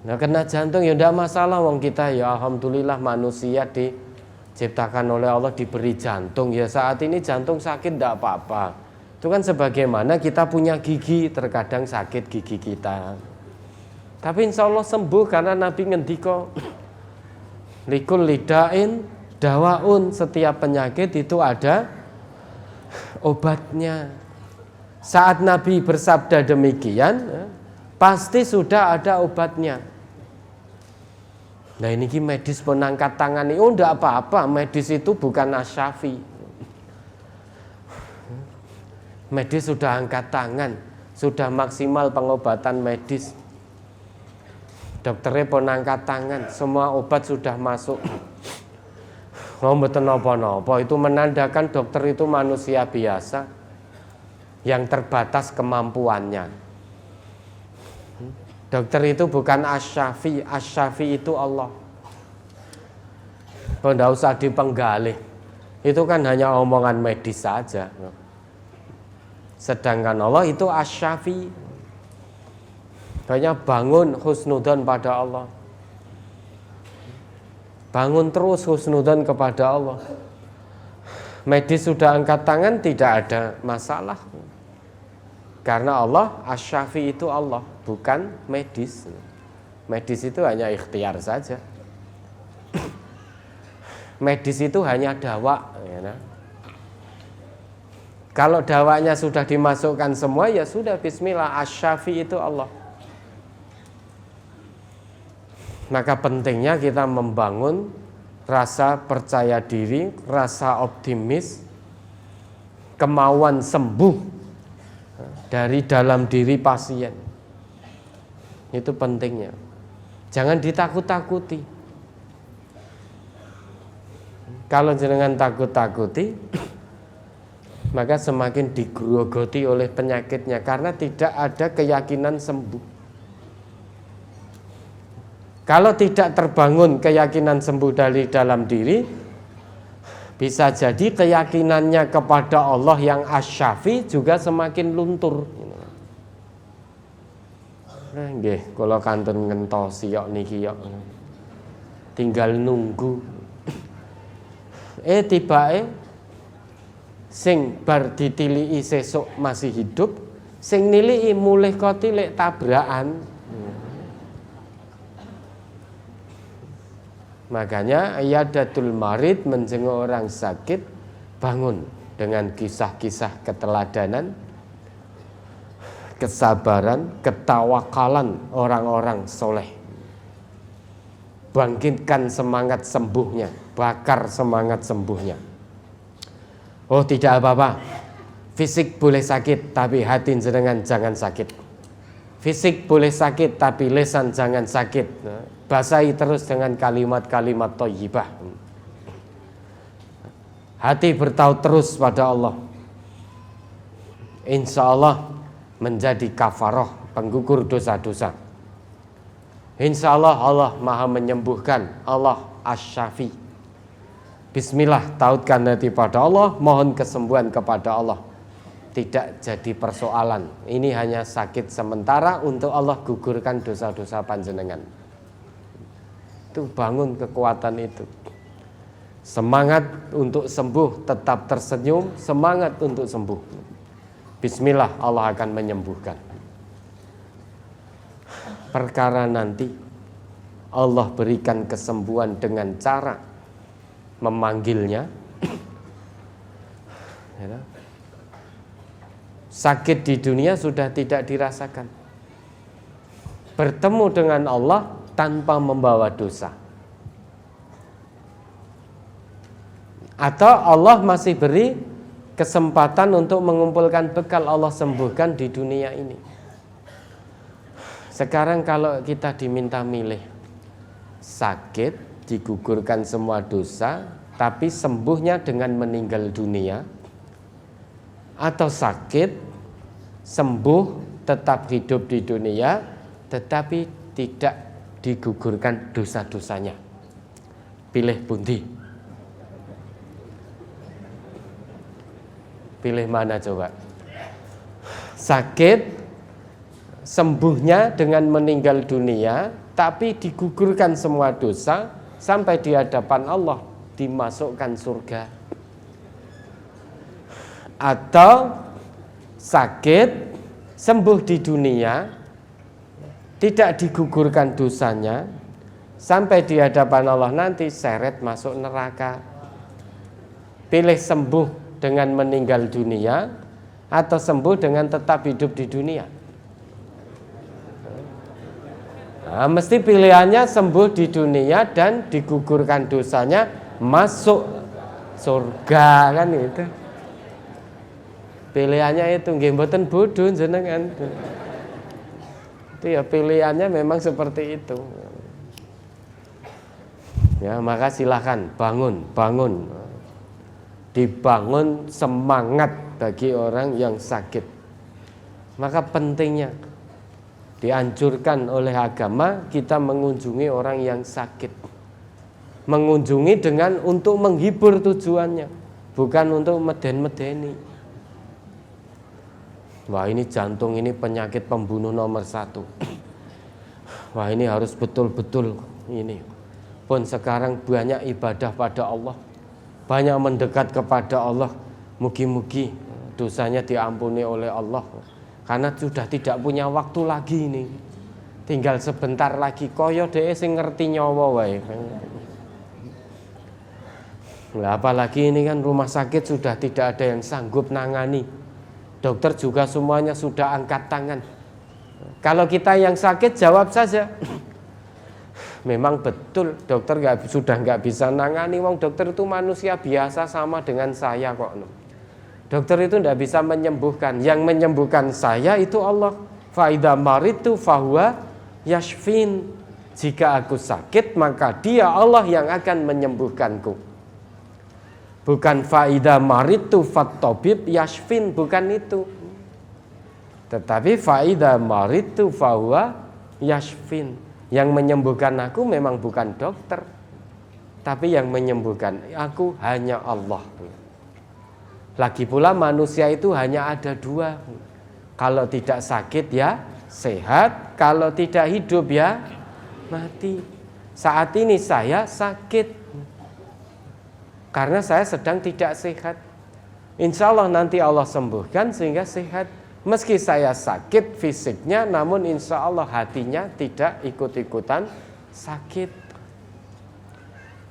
Nah kena jantung ya udah masalah, wong kita ya alhamdulillah manusia diciptakan oleh Allah diberi jantung. Ya saat ini jantung sakit tidak apa-apa. Itu kan sebagaimana kita punya gigi, terkadang sakit gigi kita. Tapi insya Allah sembuh karena Nabi ngendika likul lidain dawaun, setiap penyakit itu ada obatnya. Saat Nabi bersabda demikian, pasti sudah ada obatnya. Nah ini medis penangkat tangan ini, enggak apa-apa, medis itu bukan asyafi. Medis sudah angkat tangan, sudah maksimal pengobatan medis. Dokternya penangkat tangan, semua obat sudah masuk. Mboten napa-napa, itu menandakan dokter itu manusia biasa yang terbatas kemampuannya. Dokter itu bukan asyafi, asyafi itu Allah. Tidak usah dipenggalih, itu kan hanya omongan medis saja. Sedangkan Allah itu asyafi. Banyak bangun husnudzon pada Allah. Bangun terus husnudzon kepada Allah. Medis sudah angkat tangan, tidak ada masalah. Karena Allah, Asy-Syafi itu Allah, bukan medis. Medis itu hanya ikhtiar saja. Medis itu hanya dawa. Ya, kalau dawanya sudah dimasukkan semua, ya sudah, bismillah, Asy-Syafi itu Allah. Maka pentingnya kita membangun rasa percaya diri, rasa optimis, kemauan sembuh dari dalam diri pasien. Itu pentingnya. Jangan ditakut-takuti. Kalau jenengan takut-takuti, maka semakin digerogoti oleh penyakitnya karena tidak ada keyakinan sembuh. Kalau tidak terbangun keyakinan sembuh dari dalam diri, bisa jadi keyakinannya kepada Allah yang Asy-Syafi juga semakin luntur. Nggih, kula kantun ngentosi yok niki yok. Tinggal nunggu. Tibake sing bar ditiliki sesuk masih hidup, sing niliki mulih kok tilik tabrakan. Makanya iyadatul marid, menjenguk orang sakit, bangun dengan kisah-kisah keteladanan, kesabaran, ketawakalan orang-orang soleh. Bangkitkan semangat sembuhnya, bakar semangat sembuhnya. Oh, tidak apa-apa, fisik boleh sakit, tapi hati jenengan jangan sakit. Fisik boleh sakit, tapi lisan jangan sakit. Basahi terus dengan kalimat-kalimat thayyibah. Hati bertaut terus pada Allah. Insya Allah menjadi kafarah, penggugur dosa-dosa. Insya Allah Allah maha menyembuhkan, Allah Asy-Syafi. Bismillah, tautkan hati pada Allah, mohon kesembuhan kepada Allah. Tidak jadi persoalan. Ini hanya sakit sementara untuk Allah gugurkan dosa-dosa panjenengan. Itu bangun kekuatan itu. Semangat untuk sembuh, tetap tersenyum, semangat untuk sembuh. Bismillah, Allah akan menyembuhkan. Perkara nanti Allah berikan kesembuhan dengan cara memanggilnya. Sakit di dunia sudah tidak dirasakan. Bertemu dengan Allah tanpa membawa dosa. Atau Allah masih beri kesempatan untuk mengumpulkan bekal, Allah sembuhkan di dunia ini. Sekarang kalau kita diminta milih, sakit, digugurkan semua dosa, tapi sembuhnya dengan meninggal dunia, atau sakit, sembuh, tetap hidup di dunia, tetapi tidak digugurkan dosa-dosanya. Pilih pundi? Pilih mana coba? Sakit, sembuhnya dengan meninggal dunia, tapi digugurkan semua dosa, sampai di hadapan Allah dimasukkan surga. Atau sakit, sembuh di dunia, tidak digugurkan dosanya, sampai di hadapan Allah nanti seret masuk neraka. Pilih sembuh dengan meninggal dunia, atau sembuh dengan tetap hidup di dunia. Nah, mesti pilihannya sembuh di dunia dan digugurkan dosanya, masuk surga, kan itu. Pilihannya itu nggih mboten bodho jenengan. Itu ya pilihannya memang seperti itu. Ya, maka silakan bangun. Dibangun semangat bagi orang yang sakit. Maka pentingnya dianjurkan oleh agama kita mengunjungi orang yang sakit. Mengunjungi dengan untuk menghibur tujuannya, bukan untuk meden-medeni. Wah, ini jantung, ini penyakit pembunuh nomor 1. wah ini harus betul-betul ini. Pun sekarang banyak ibadah pada Allah, banyak mendekat kepada Allah, mugi-mugi dosanya diampuni oleh Allah. Karena sudah tidak punya waktu lagi ini. Tinggal sebentar lagi koyo dhewe sing ngerti nyawa wae. Lah apalagi ini kan rumah sakit sudah tidak ada yang sanggup nangani. Dokter juga semuanya sudah angkat tangan. Kalau kita yang sakit jawab saja. Memang betul dokter sudah nggak bisa nangani. Wong dokter itu manusia biasa sama dengan saya kok. Dokter itu tidak bisa menyembuhkan. Yang menyembuhkan saya itu Allah. Fa idza maritu fahuwa yashfin. Jika aku sakit maka Dia Allah yang akan menyembuhkanku. Bukan fa idza maritu fattabib yashfin, bukan itu. Tetapi fa idza maritu fahuwa yashfin. Yang menyembuhkan aku memang bukan dokter, tapi yang menyembuhkan aku hanya Allah. Lagi pula manusia itu hanya ada dua. Kalau tidak sakit ya sehat, kalau tidak hidup ya mati. Saat ini saya sakit karena saya sedang tidak sehat. Insya Allah nanti Allah sembuhkan sehingga sehat. Meski saya sakit fisiknya, namun insya Allah hatinya tidak ikut-ikutan sakit.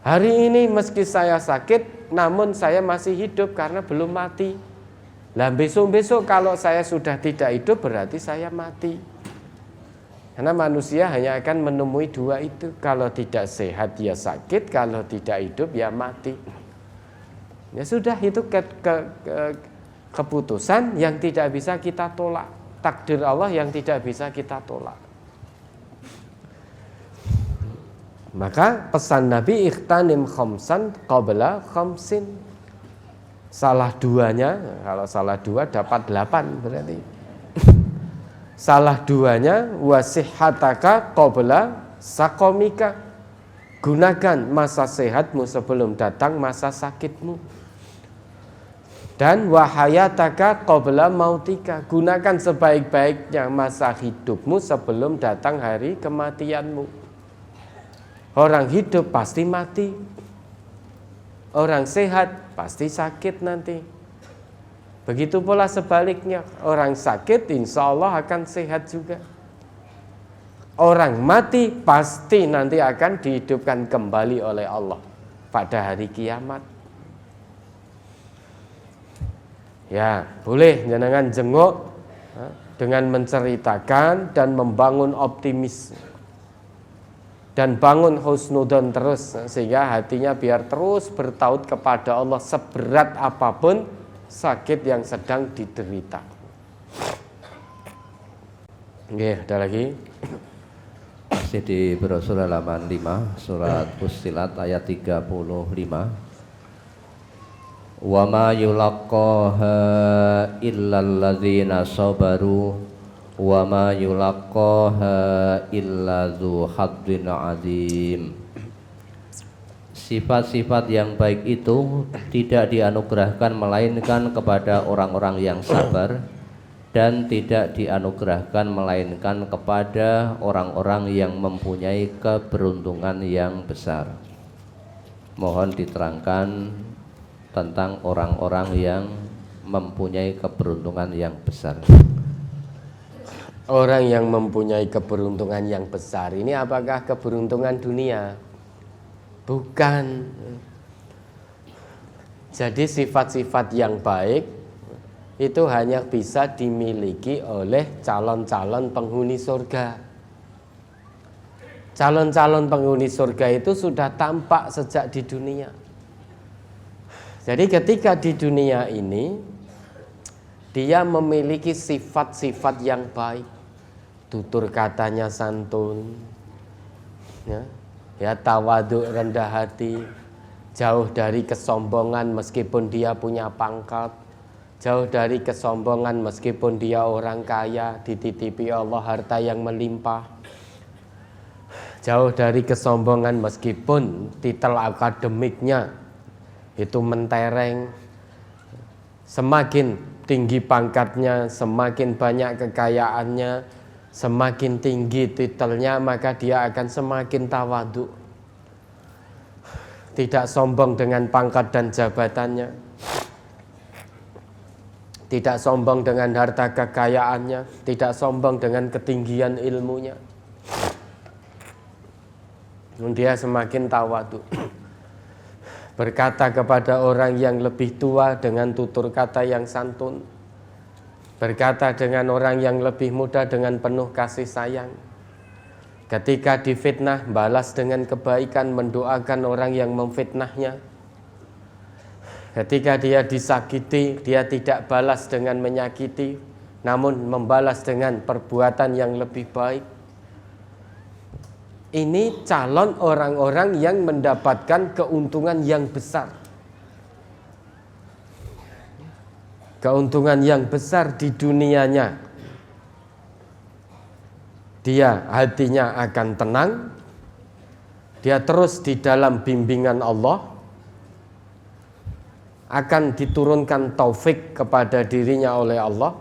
Hari ini meski saya sakit, namun saya masih hidup karena belum mati. Lah besok-besok kalau saya sudah tidak hidup berarti saya mati. Karena manusia hanya akan menemui dua itu. Kalau tidak sehat ya sakit, kalau tidak hidup ya mati. Ya sudah, itu keputusan yang tidak bisa kita tolak, takdir Allah yang tidak bisa kita tolak. Maka pesan Nabi ikhtanim khamsan qabla khamsin. Salah duanya, kalau salah dua dapat 8 berarti. Salah duanya wasihhataka qabla saqamika. Gunakan masa sehatmu sebelum datang masa sakitmu. Dan wahayataka qabla mautika. Gunakan sebaik-baiknya masa hidupmu sebelum datang hari kematianmu. Orang hidup pasti mati. Orang sehat pasti sakit nanti. Begitu pula sebaliknya. Orang sakit insya Allah akan sehat juga. Orang mati pasti nanti akan dihidupkan kembali oleh Allah pada hari kiamat. Ya, boleh jenengan jenguk dengan menceritakan dan membangun optimis dan bangun husnudzon terus sehingga hatinya biar terus bertaut kepada Allah seberat apapun sakit yang sedang diderita. Oke, ada lagi. Masih di brosur halaman 5 surat Fussilat ayat 35. Wa ma yulaqqaha illal ladzina sabaru wa ma yulaqqaha illa dzu haddin adzim. Sifat-sifat yang baik itu tidak dianugerahkan melainkan kepada orang-orang yang sabar, dan tidak dianugerahkan melainkan kepada orang-orang yang mempunyai keberuntungan yang besar. Mohon diterangkan tentang orang-orang yang mempunyai keberuntungan yang besar. Orang yang mempunyai keberuntungan yang besar ini apakah keberuntungan dunia? Bukan. Jadi sifat-sifat yang baik itu hanya bisa dimiliki oleh calon-calon penghuni surga. Calon-calon penghuni surga itu sudah tampak sejak di dunia. Jadi ketika di dunia ini dia memiliki sifat-sifat yang baik, tutur katanya santun, ya tawadhu, rendah hati, jauh dari kesombongan meskipun dia punya pangkat, jauh dari kesombongan meskipun dia orang kaya, dititipi Allah harta yang melimpah, jauh dari kesombongan meskipun titel akademiknya itu mentereng. Semakin tinggi pangkatnya, semakin banyak kekayaannya, semakin tinggi titelnya maka dia akan semakin tawadhu. Tidak sombong dengan pangkat dan jabatannya, tidak sombong dengan harta kekayaannya, tidak sombong dengan ketinggian ilmunya. Dia semakin tawadhu. Berkata kepada orang yang lebih tua dengan tutur kata yang santun, berkata dengan orang yang lebih muda dengan penuh kasih sayang. Ketika difitnah, balas dengan kebaikan, mendoakan orang yang memfitnahnya. Ketika dia disakiti, dia tidak balas dengan menyakiti, namun membalas dengan perbuatan yang lebih baik. Ini calon orang-orang yang mendapatkan keuntungan yang besar. Keuntungan yang besar di dunianya. Dia hatinya akan tenang, dia terus di dalam bimbingan Allah, akan diturunkan taufik kepada dirinya oleh Allah,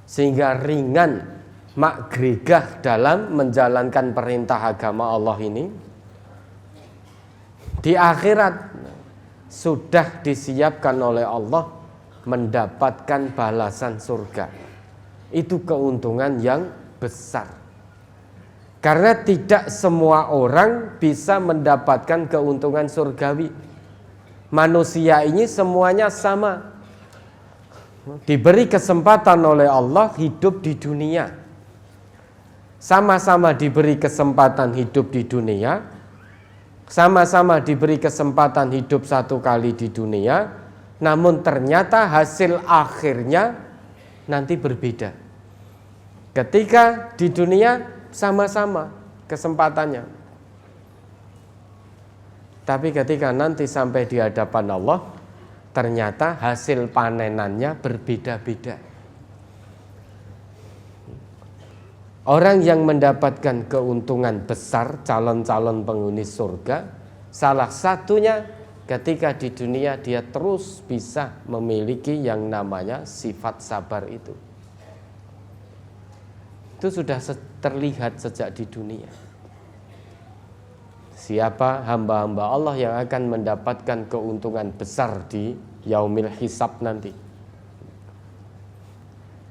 sehingga ringan makgregah dalam menjalankan perintah agama Allah ini. Di akhirat sudah disiapkan oleh Allah mendapatkan balasan surga. Itu keuntungan yang besar. Karena tidak semua orang bisa mendapatkan keuntungan surgawi. Manusia ini semuanya sama. Diberi kesempatan oleh Allah hidup di dunia. Sama-sama diberi kesempatan hidup di dunia. Sama-sama diberi kesempatan hidup satu kali di dunia. Namun ternyata hasil akhirnya nanti berbeda. Ketika di dunia sama-sama kesempatannya, tapi ketika nanti sampai di hadapan Allah, ternyata hasil panenannya berbeda-beda. Orang yang mendapatkan keuntungan besar, calon-calon penghuni surga, salah satunya ketika di dunia dia terus bisa memiliki yang namanya sifat sabar itu. Itu sudah terlihat sejak di dunia. Siapa hamba-hamba Allah yang akan mendapatkan keuntungan besar di yaumil hisab nanti.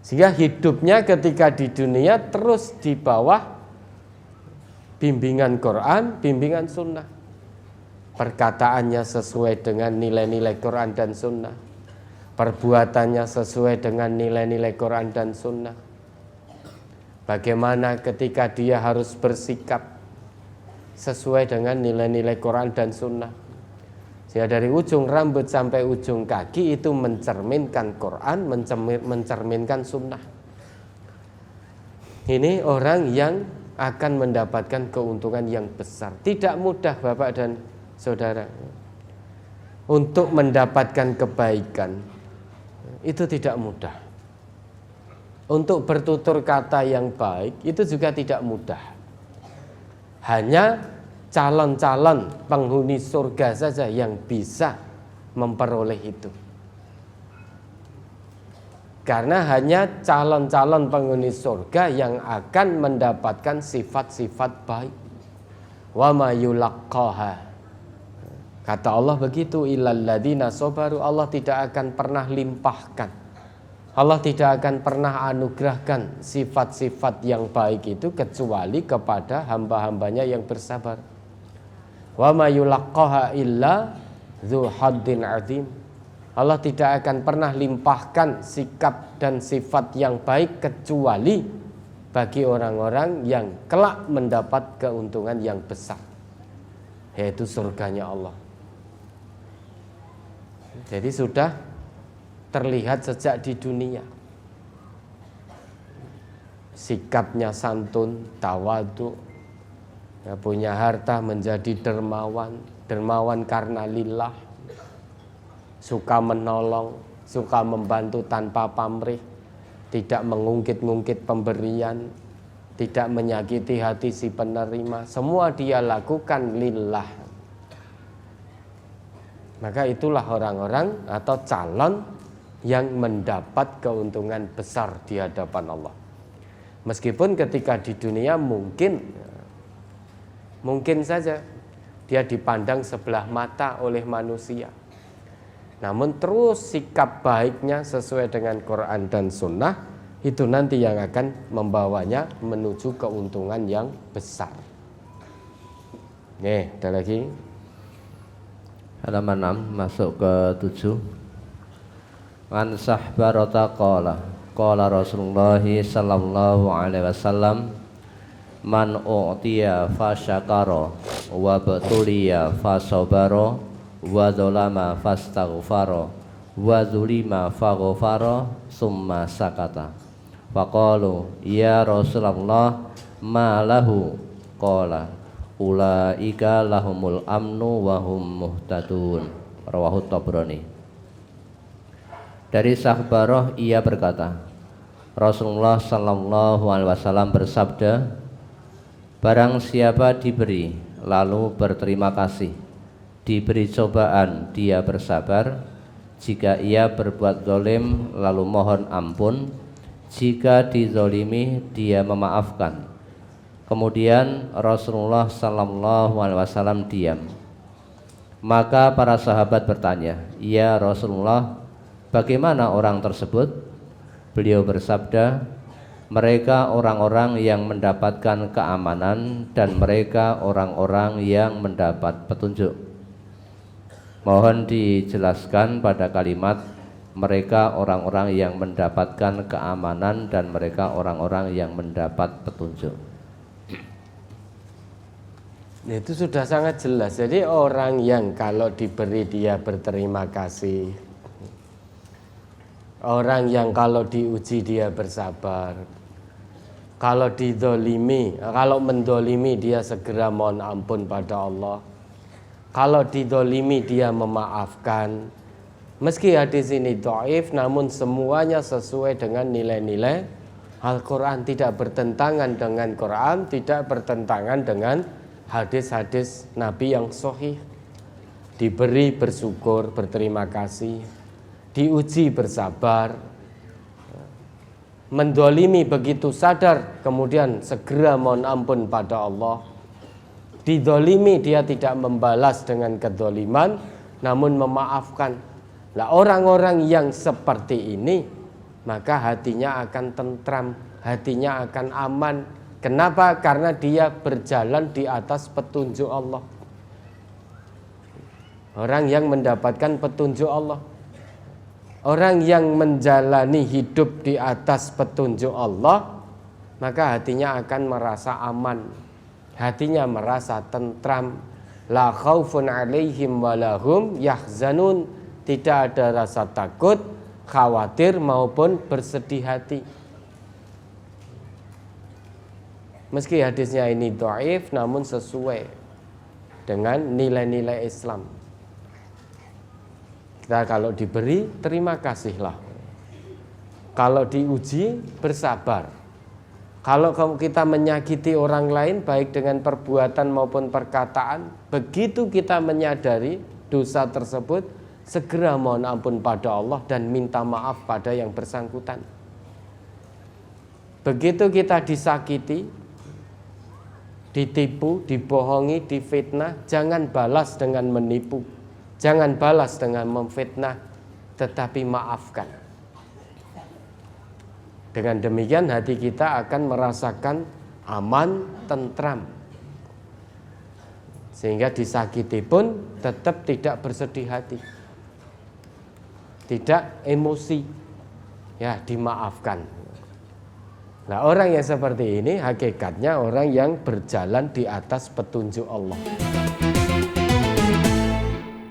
Sehingga hidupnya ketika di dunia terus di bawah bimbingan Quran, bimbingan sunnah. Perkataannya sesuai dengan nilai-nilai Quran dan sunnah. Perbuatannya sesuai dengan nilai-nilai Quran dan sunnah. Bagaimana ketika dia harus bersikap sesuai dengan nilai-nilai Quran dan sunnah. Sehingga dari ujung rambut sampai ujung kaki itu mencerminkan Quran, mencerminkan sunnah. Ini orang yang akan mendapatkan keuntungan yang besar. Tidak mudah Bapak dan Saudara. Untuk mendapatkan kebaikan itu tidak mudah. Untuk bertutur kata yang baik itu juga tidak mudah. Hanya calon-calon penghuni surga saja yang bisa memperoleh itu. Karena hanya calon-calon penghuni surga yang akan mendapatkan sifat-sifat baik. Wa ma yulaqqaha. Kata Allah begitu, illal ladzina sabaru. Allah tidak akan pernah limpahkan, Allah tidak akan pernah anugerahkan sifat-sifat yang baik itu kecuali kepada hamba-hambanya yang bersabar. Wa ma yulaqqaha illa dzu haddin azim. Allah tidak akan pernah limpahkan sikap dan sifat yang baik kecuali bagi orang-orang yang kelak mendapat keuntungan yang besar, yaitu surganya Allah. Jadi sudah terlihat sejak di dunia. Sikapnya santun, tawadhu, punya harta menjadi dermawan, dermawan karena lillah, suka menolong, suka membantu tanpa pamrih, tidak mengungkit-ungkit pemberian, tidak menyakiti hati si penerima, semua dia lakukan lillah. Maka itulah orang-orang atau calon yang mendapat keuntungan besar di hadapan Allah. Meskipun ketika di dunia mungkin saja dia dipandang sebelah mata oleh manusia. Namun terus sikap baiknya sesuai dengan Quran dan Sunnah, itu nanti yang akan membawanya menuju keuntungan yang besar. Nih, ada lagi. Halaman 6 masuk ke 7. An Sahbarata qala Rasulullah sallallahu alaihi wasallam, man u'tiya fa syakara wa batuliya fa sabara wa dzalama fastaghfara wa zulima faghfara summa sakata. Faqalu ya Rasulullah ma lahu, qala ulaika lahumul amnu wa hum muhtadun. Rawahu Tabrani. Dari Sahbarah ia berkata, Rasulullah sallallahu alaihi wasallam bersabda, barang siapa diberi lalu berterima kasih, diberi cobaan dia bersabar, jika ia berbuat zalim lalu mohon ampun, jika dizalimi dia memaafkan. Kemudian Rasulullah sallallahu alaihi wasallam diam. Maka para sahabat bertanya, ya Rasulullah, bagaimana orang tersebut? Beliau bersabda, mereka orang-orang yang mendapatkan keamanan dan mereka orang-orang yang mendapat petunjuk. Mohon dijelaskan pada kalimat mereka orang-orang yang mendapatkan keamanan dan mereka orang-orang yang mendapat petunjuk. Itu sudah sangat jelas. Jadi orang yang kalau diberi dia berterima kasih, orang yang kalau diuji dia bersabar, kalau didolimi, kalau mendolimi dia segera mohon ampun pada Allah, kalau didolimi dia memaafkan. Meski hadis ini dhaif, namun semuanya sesuai dengan nilai-nilai Al-Quran, tidak bertentangan dengan Quran, tidak bertentangan dengan hadis-hadis Nabi yang sahih. Diberi bersyukur, berterima kasih, diuji bersabar, mendolimi begitu sadar kemudian segera mohon ampun pada Allah. Didolimi dia tidak membalas dengan kedoliman namun memaafkan. Lah orang-orang yang seperti ini maka hatinya akan tentram, hatinya akan aman. Kenapa? Karena dia berjalan di atas petunjuk Allah. Orang yang mendapatkan petunjuk Allah, orang yang menjalani hidup di atas petunjuk Allah, maka hatinya akan merasa aman, hatinya merasa tentram. La khaufun alaihim walahum yahzanun. Tidak ada rasa takut, khawatir maupun bersedih hati. Meski hadisnya ini dhaif, namun sesuai dengan nilai-nilai Islam. Kita kalau diberi, terima kasihlah. Kalau diuji, bersabar. Kalau kita menyakiti orang lain, baik dengan perbuatan maupun perkataan, begitu kita menyadari dosa tersebut, segera mohon ampun pada Allah dan minta maaf pada yang bersangkutan. Begitu kita disakiti, ditipu, dibohongi, difitnah, jangan balas dengan menipu, jangan balas dengan memfitnah, tetapi maafkan. Dengan demikian hati kita akan merasakan aman, tentram, sehingga disakiti pun tetap tidak bersedih hati, tidak emosi, ya dimaafkan. Nah orang yang seperti ini hakikatnya orang yang berjalan di atas petunjuk Allah.